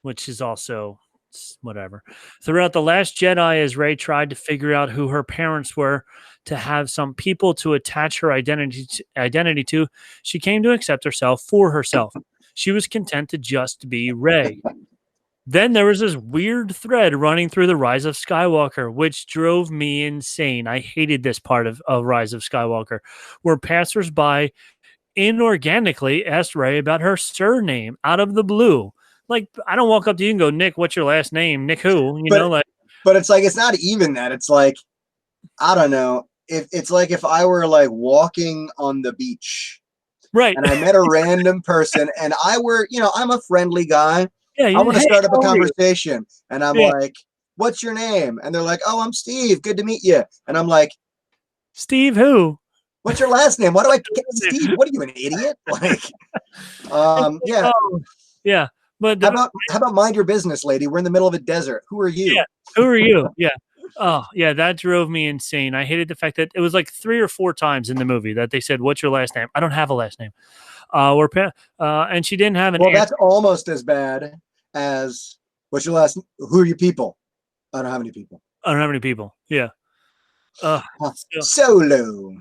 S1: which is also whatever. Throughout The Last Jedi, as Rey tried to figure out who her parents were, to have some people to attach her identity to, she came to accept herself for herself. She was content to just be Rey. Then there was this weird thread running through The Rise of Skywalker, which drove me insane. I hated this part of Rise of Skywalker, where passersby inorganically asked Rey about her surname out of the blue. Like, I don't walk up to you and go, Nick, what's your last name? Nick who?
S2: But it's like, it's not even that. It's like, I don't know. It's like if I were like walking on the beach.
S1: Right.
S2: And I met a random person and I were, I'm a friendly guy.
S1: Yeah,
S2: I want to start up a conversation. And I'm like, what's your name? And they're like, oh, I'm Steve. Good to meet you. And I'm like,
S1: Steve who?
S2: What's your last name? Why do I get Steve? What are you, an idiot? Like, yeah.
S1: Yeah. But
S2: how about mind your business, lady? We're in the middle of a desert. Who are you?
S1: Yeah. Who are you? Yeah. Oh, yeah, that drove me insane. I hated the fact that it was like 3 or 4 times in the movie that they said, what's your last name? I don't have a last name. And she didn't have an
S2: Well, that's almost as bad as what's your last name? Who are your people? I don't have any people.
S1: I don't have any people. Yeah.
S2: Solo.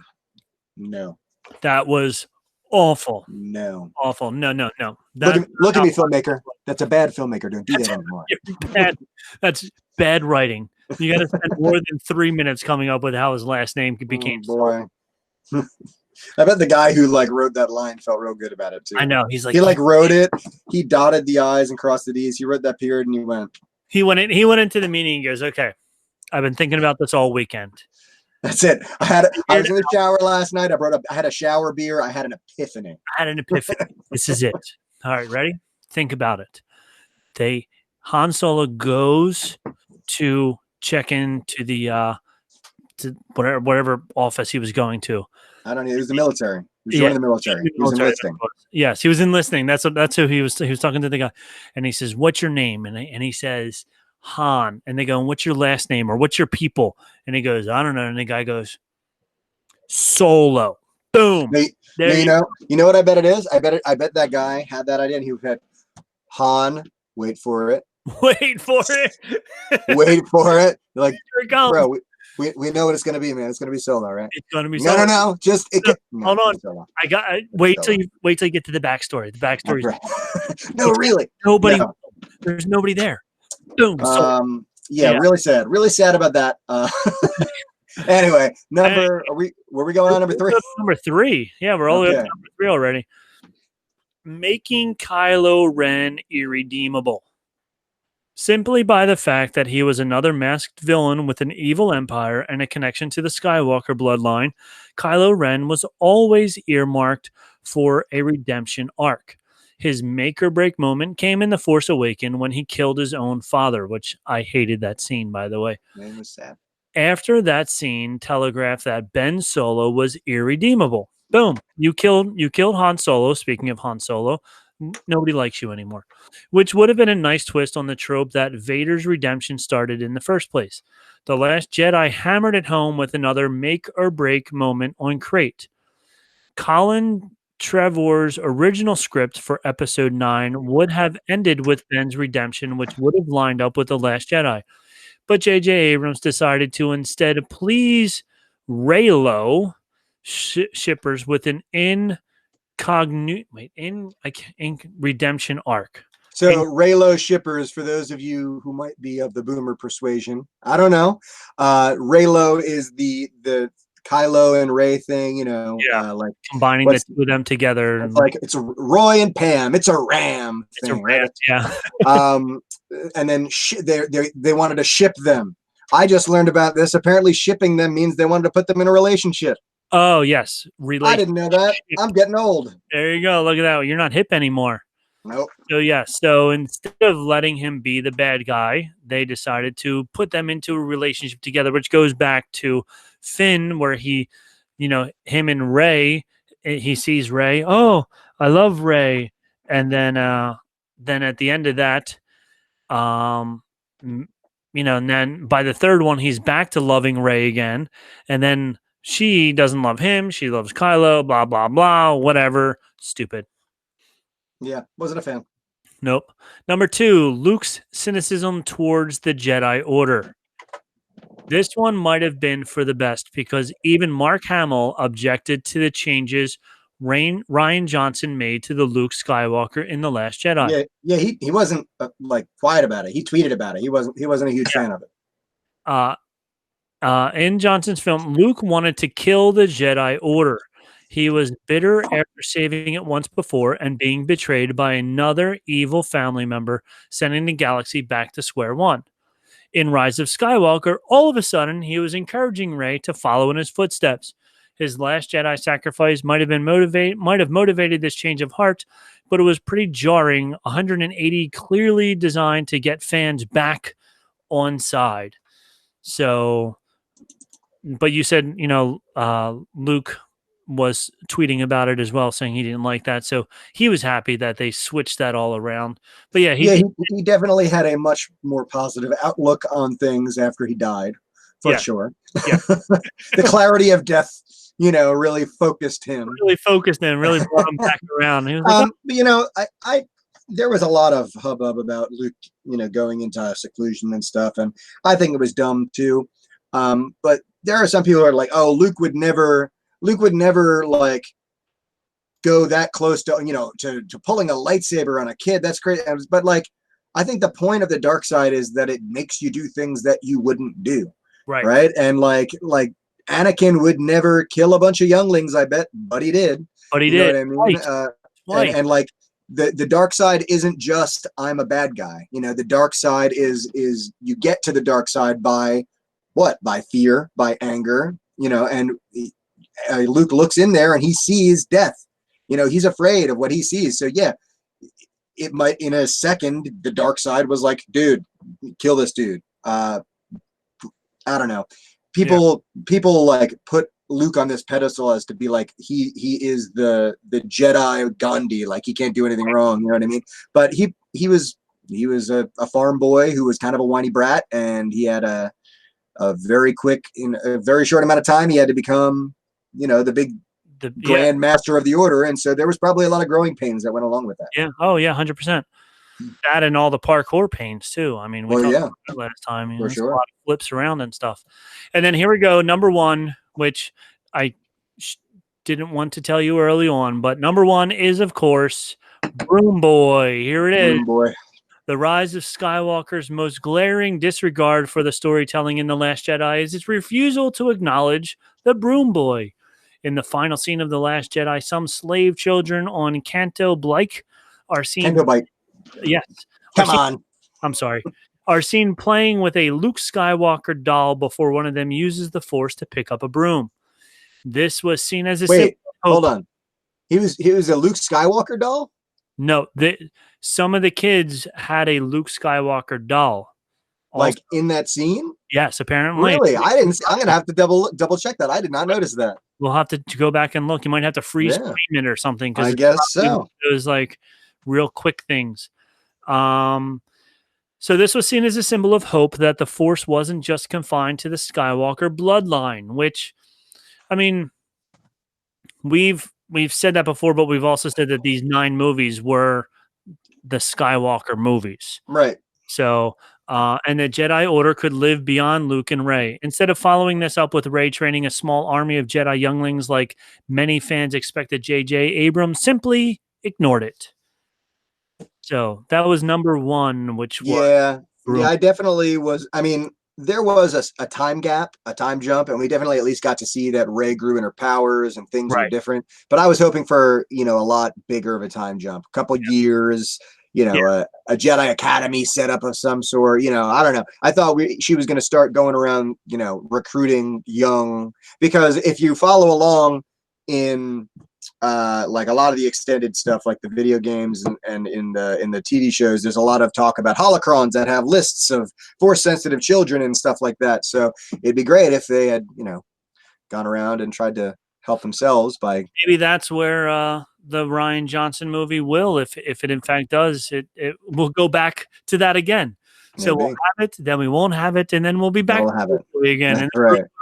S2: No.
S1: That was awful.
S2: No.
S1: Awful. No.
S2: Look at me, filmmaker. That's a bad filmmaker. Don't do that anymore.
S1: That's bad writing. You got to spend more than 3 minutes coming up with how his last name became.
S2: Oh, boy. I bet the guy who wrote that line felt real good about it too.
S1: I know. He's like,
S2: he wrote it. He dotted the I's and crossed the D's. He wrote that period and he went.
S1: He went into the meeting and goes, okay, I've been thinking about this all weekend.
S2: That's it. I was in the shower last night. I had a shower beer. I had an epiphany.
S1: This is it. All right, ready? Think about it. Han Solo goes to check into the to whatever office he was going to.
S2: I don't know. It was the military. He was joining the military. He was enlisting.
S1: Yes, he was enlisting. That's who he was talking to the guy. And he says, what's your name? And he says, Han. And they go, what's your last name? Or what's your people? And he goes, I don't know. And the guy goes, Solo. Boom.
S2: You know what I bet it is? I bet that guy had that idea and he said, Han, wait for it.
S1: Wait for it.
S2: Wait for it. You're like,
S1: here it comes.
S2: Bro, we know what it's gonna be, man. It's gonna be Solo, right?
S1: It's gonna be Solo.
S2: No.
S1: Hold on. Wait till you get to the backstory. The backstory.
S2: Right. No, really.
S1: Nobody. No. There's nobody there. Boom.
S2: Really sad. Really sad about that. Anyway, were we going on number 3?
S1: Number 3. Yeah, we're all the way up to number 3 already. Making Kylo Ren irredeemable. Simply by the fact that he was another masked villain with an evil empire and a connection to the Skywalker bloodline, Kylo Ren was always earmarked for a redemption arc. His make-or-break moment came in The Force Awakens when he killed his own father, which I hated that scene, by the way.
S2: It was sad.
S1: After that scene telegraphed that Ben Solo was irredeemable. Boom. You killed Han Solo. Speaking of Han Solo, nobody likes you anymore, which would have been a nice twist on the trope that Vader's redemption started in the first place. The Last Jedi hammered it home with another make-or-break moment on Crate. Colin Trevorrow's original script for Episode 9 would have ended with Ben's redemption, which would have lined up with The Last Jedi. But Jj Abrams decided to instead please Reylo shippers with an redemption arc.
S2: So Reylo shippers, for those of you who might be of the boomer persuasion, I don't know. Reylo is the Kylo and Rey thing, like
S1: combining the two of them together.
S2: It's like it's a Roy and Pam. It's a Ram thing, right?
S1: Yeah.
S2: And then they wanted to ship them. I just learned about this. Apparently, shipping them means they wanted to put them in a relationship.
S1: Oh yes,
S2: I didn't know that. I'm getting old.
S1: There you go. Look at that. You're not hip anymore.
S2: Nope.
S1: So yeah. So instead of letting him be the bad guy, they decided to put them into a relationship together, which goes back to Finn, where he, him and Rey. He sees Rey. Oh, I love Rey, and then at the end of that, and then by the third one, he's back to loving Rey again, and then she doesn't love him. She loves Kylo. Blah blah blah. Whatever. Stupid.
S2: Yeah, wasn't a fan.
S1: Nope. Number 2, Luke's cynicism towards the Jedi Order. This one might have been for the best because even Mark Hamill objected to the changes Rian Johnson made to the Luke Skywalker in The Last Jedi.
S2: Yeah, he wasn't quiet about it. He tweeted about it. He wasn't a huge fan of
S1: it. In Johnson's film, Luke wanted to kill the Jedi Order. He was bitter after saving it once before and being betrayed by another evil family member, sending the galaxy back to square one. In Rise of Skywalker, all of a sudden, he was encouraging Rey to follow in his footsteps. His Last Jedi sacrifice might have motivated this change of heart, but it was pretty jarring. 180 clearly designed to get fans back on side. So, but you said, Luke was tweeting about it as well, saying he didn't like that. So he was happy that they switched that all around. But yeah, he
S2: definitely had a much more positive outlook on things after he died, for sure.
S1: Yeah.
S2: The clarity of death, really focused him.
S1: Really brought him back around. He was like,
S2: there was a lot of hubbub about Luke, going into seclusion and stuff, and I think it was dumb too. But there are some people who are like, oh, Luke would never like go that close to to pulling a lightsaber on a kid. That's crazy. But like, I think the point of the dark side is that it makes you do things that you wouldn't do. Right. And like Anakin would never kill a bunch of younglings, I bet, but he did.
S1: But he did. Know what I mean?
S2: And like the dark side isn't just I'm a bad guy. The dark side is you get to the dark side by what? By fear, by anger, and Luke looks in there and he sees death. He's afraid of what he sees. So yeah, it might, in a second, the dark side was like, dude, kill this dude. I don't know. People like put Luke on this pedestal as to be like, he is the Jedi Gandhi, like he can't do anything wrong. You know what I mean? But he was a farm boy who was kind of a whiny brat, and he had a very quick, in a very short amount of time, he had to become, the Grand Master of the Order, and so there was probably a lot of growing pains that went along with that.
S1: Yeah. Oh yeah, 100%. That and all the parkour pains too. I mean, we talked about that last time.
S2: For sure.
S1: A lot of flips around and stuff. And then here we go, number 1, which I didn't want to tell you early on, but number 1 is, of course, Broom Boy. Here it is.
S2: Broom Boy.
S1: The rise of Skywalker's most glaring disregard for the storytelling in The Last Jedi is its refusal to acknowledge the Broom Boy. In the final scene of The Last Jedi, some slave children on Canto Blike are seen...
S2: Canto Blike.
S1: Yes.
S2: Come on.
S1: I'm sorry. Are seen playing with a Luke Skywalker doll before one of them uses the Force to pick up a broom. This was seen as a...
S2: Wait, hold on. He was a Luke Skywalker doll?
S1: No, some of the kids had a Luke Skywalker doll.
S2: Like in that scene?
S1: Yes, apparently.
S2: Really? I didn't. I'm gonna have to double check that. I did not notice that.
S1: We'll have to go back and look. You might have to freeze frame it or something.
S2: I guess so.
S1: It was like real quick things. So this was seen as a symbol of hope that the Force wasn't just confined to the Skywalker bloodline, which, I mean, we've said that before, but we've also said that these 9 movies were the Skywalker movies.
S2: Right.
S1: So, and the Jedi Order could live beyond Luke and Rey. Instead of following this up with Rey training a small army of Jedi younglings like many fans expected, Jj Abrams simply ignored it. So that was number one, which was
S2: yeah, I definitely was. I mean, there was a time gap, a time jump, and we definitely at least got to see that Rey grew in her powers and things were different. But I was hoping for, a lot bigger of a time jump, a couple years, a Jedi Academy setup of some sort. I don't know. I thought she was going to start going around, recruiting young, because if you follow along in like a lot of the extended stuff, like the video games and in the TV shows, there's a lot of talk about holocrons that have lists of force sensitive children and stuff like that. So it'd be great if they had, gone around and tried to help themselves by.
S1: Maybe that's where the Rian Johnson movie will, if it in fact does, it will go back to that again. So we'll have it, then we won't have it, and then we'll be back again, and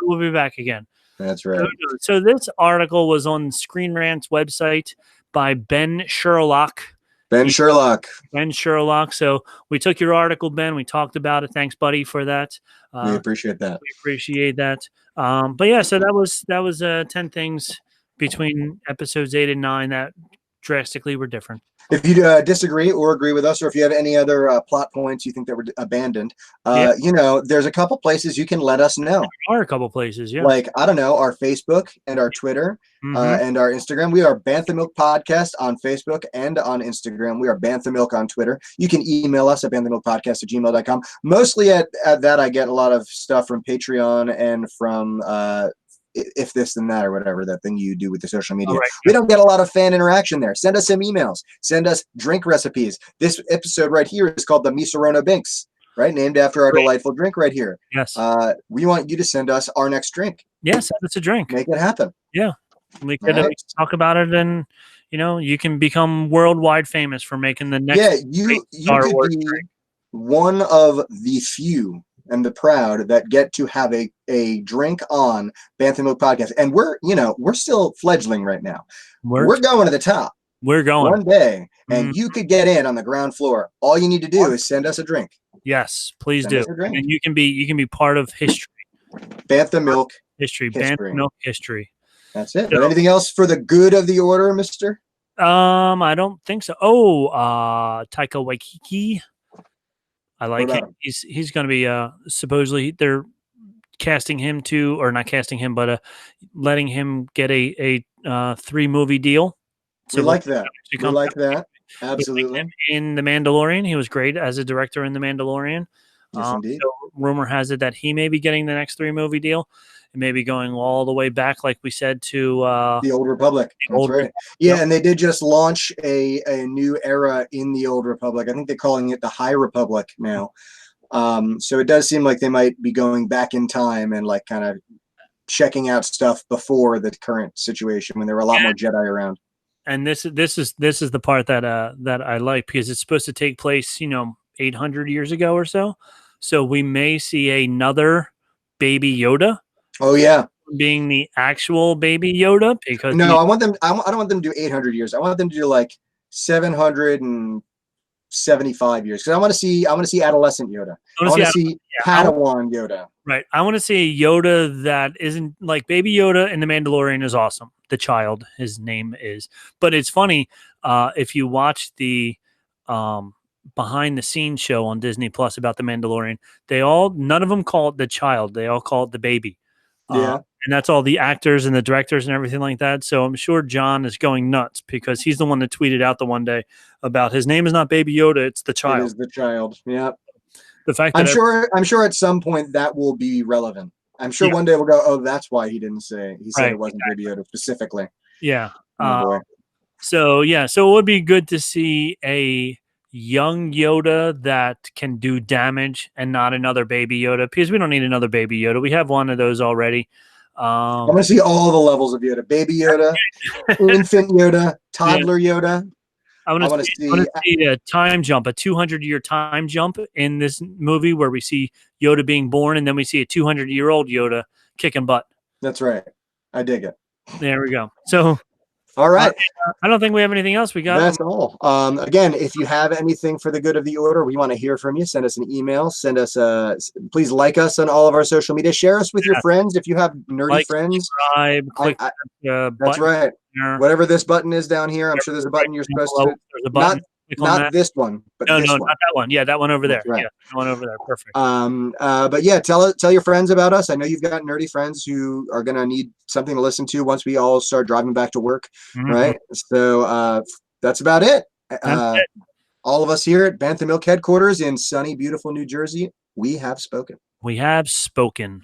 S1: we'll be back again.
S2: That's right.
S1: So this article was on Screen Rant's website by Ben Sherlock. Ben Sherlock. So we took your article, Ben. We talked about it. Thanks, buddy, for that.
S2: We appreciate that.
S1: But yeah, so that was 10 things between episodes 8 and 9 that drastically were different.
S2: If you disagree or agree with us, or if you have any other plot points you think that were abandoned, there's a couple places you can let us know.
S1: There are a couple places, yeah.
S2: Like, I don't know, our Facebook and our Twitter and our Instagram. We are Bantha Milk Podcast on Facebook and on Instagram. We are Bantha Milk on Twitter. You can email us at banthamilkpodcast@gmail.com. Mostly at that, I get a lot of stuff from Patreon and from If This Then That, or whatever, that thing you do with the social media. We don't get a lot of fan interaction there. Send us some emails. Send us drink recipes. This episode right here is called the Meesarono Binks, right? Named after our delightful drink right here.
S1: Yes.
S2: We want you to send us our next drink.
S1: Yeah, send us a drink.
S2: Make it happen.
S1: Yeah. We could talk about it, and you can become worldwide famous for making the next.
S2: Yeah, you could be one of the few and the proud that get to have a drink on Bantha Milk Podcast. And we're still fledgling right now. We're going to the top.
S1: We're going
S2: one day, and you could get in on the ground floor. All you need to do is send us a drink.
S1: Yes, please do. And you can be part of history.
S2: Bantha Milk
S1: history. Bantha Milk history.
S2: That's it. So, but anything else for the good of the order, mister?
S1: I don't think so. Taika Waititi. I like him. He's going to be supposedly they're casting him to, or not casting him, but letting him get a 3-movie deal.
S2: So we like that. We like that. Absolutely.
S1: In The Mandalorian, he was great as a director in The Mandalorian.
S2: Yes, indeed.
S1: So rumor has it that he may be getting the next 3-movie deal. It may be going all the way back, like we said, to
S2: the Old Republic. That's right. Yeah, and they did just launch a new era in the Old Republic. I think they're calling it the High Republic now. So it does seem like they might be going back in time and like kind of checking out stuff before the current situation when there were a lot more Jedi around.
S1: And this is the part that I like, because it's supposed to take place 800 years ago or so. So we may see another Baby Yoda.
S2: Oh yeah,
S1: being the actual Baby Yoda, because
S2: I want them. I don't want them to do 800 years. I want them to do like 775 years, because I want to see adolescent Yoda. I want to see Padawan Yoda.
S1: Right. I want to see a Yoda that isn't like Baby Yoda in The Mandalorian is awesome. The child, his name is. But it's funny if you watch the behind the scenes show on Disney Plus about The Mandalorian, none of them call it the child. They all call it the baby.
S2: Yeah.
S1: And that's all the actors and the directors and everything like that. So I'm sure John is going nuts, because he's the one that tweeted out the one day about his name is not Baby Yoda, it's the child.
S2: It is the child. Yeah.
S1: The fact that
S2: I'm sure at some point that will be relevant. I'm sure one day we'll go, oh, that's why he didn't say. He said it wasn't Baby Yoda specifically.
S1: Yeah.
S2: Oh, boy.
S1: So it would be good to see a young Yoda that can do damage and not another Baby Yoda, because we don't need another Baby Yoda. We have one of those already.
S2: I want to see all the levels of Yoda: Baby Yoda, infant Yoda, toddler Yoda.
S1: I want to see a time jump, a 200-year time jump in this movie, where we see Yoda being born, and then we see a 200-year-old Yoda kicking butt.
S2: That's right. I dig it.
S1: There we go. So.
S2: All right.
S1: I don't think we have anything else. We got
S2: that's all. Again, if you have anything for the good of the order, we want to hear from you. Send us an email. Send us please like us on all of our social media. Share us with your friends if you have nerdy friends.
S1: Subscribe. Click
S2: that's right. There. Whatever this button is down here, I'm sure there's a button you're supposed to.
S1: There's a button.
S2: not this one, but
S1: no,
S2: this
S1: no,
S2: one.
S1: not that one. Yeah, that one over there.
S2: Right.
S1: Yeah, that one over there. Perfect.
S2: But yeah, tell your friends about us. I know you've got nerdy friends who are gonna need something to listen to once we all start driving back to work, right? So that's about it. All of us here at Bantha Milk headquarters in sunny, beautiful New Jersey, we have spoken.
S1: We have spoken.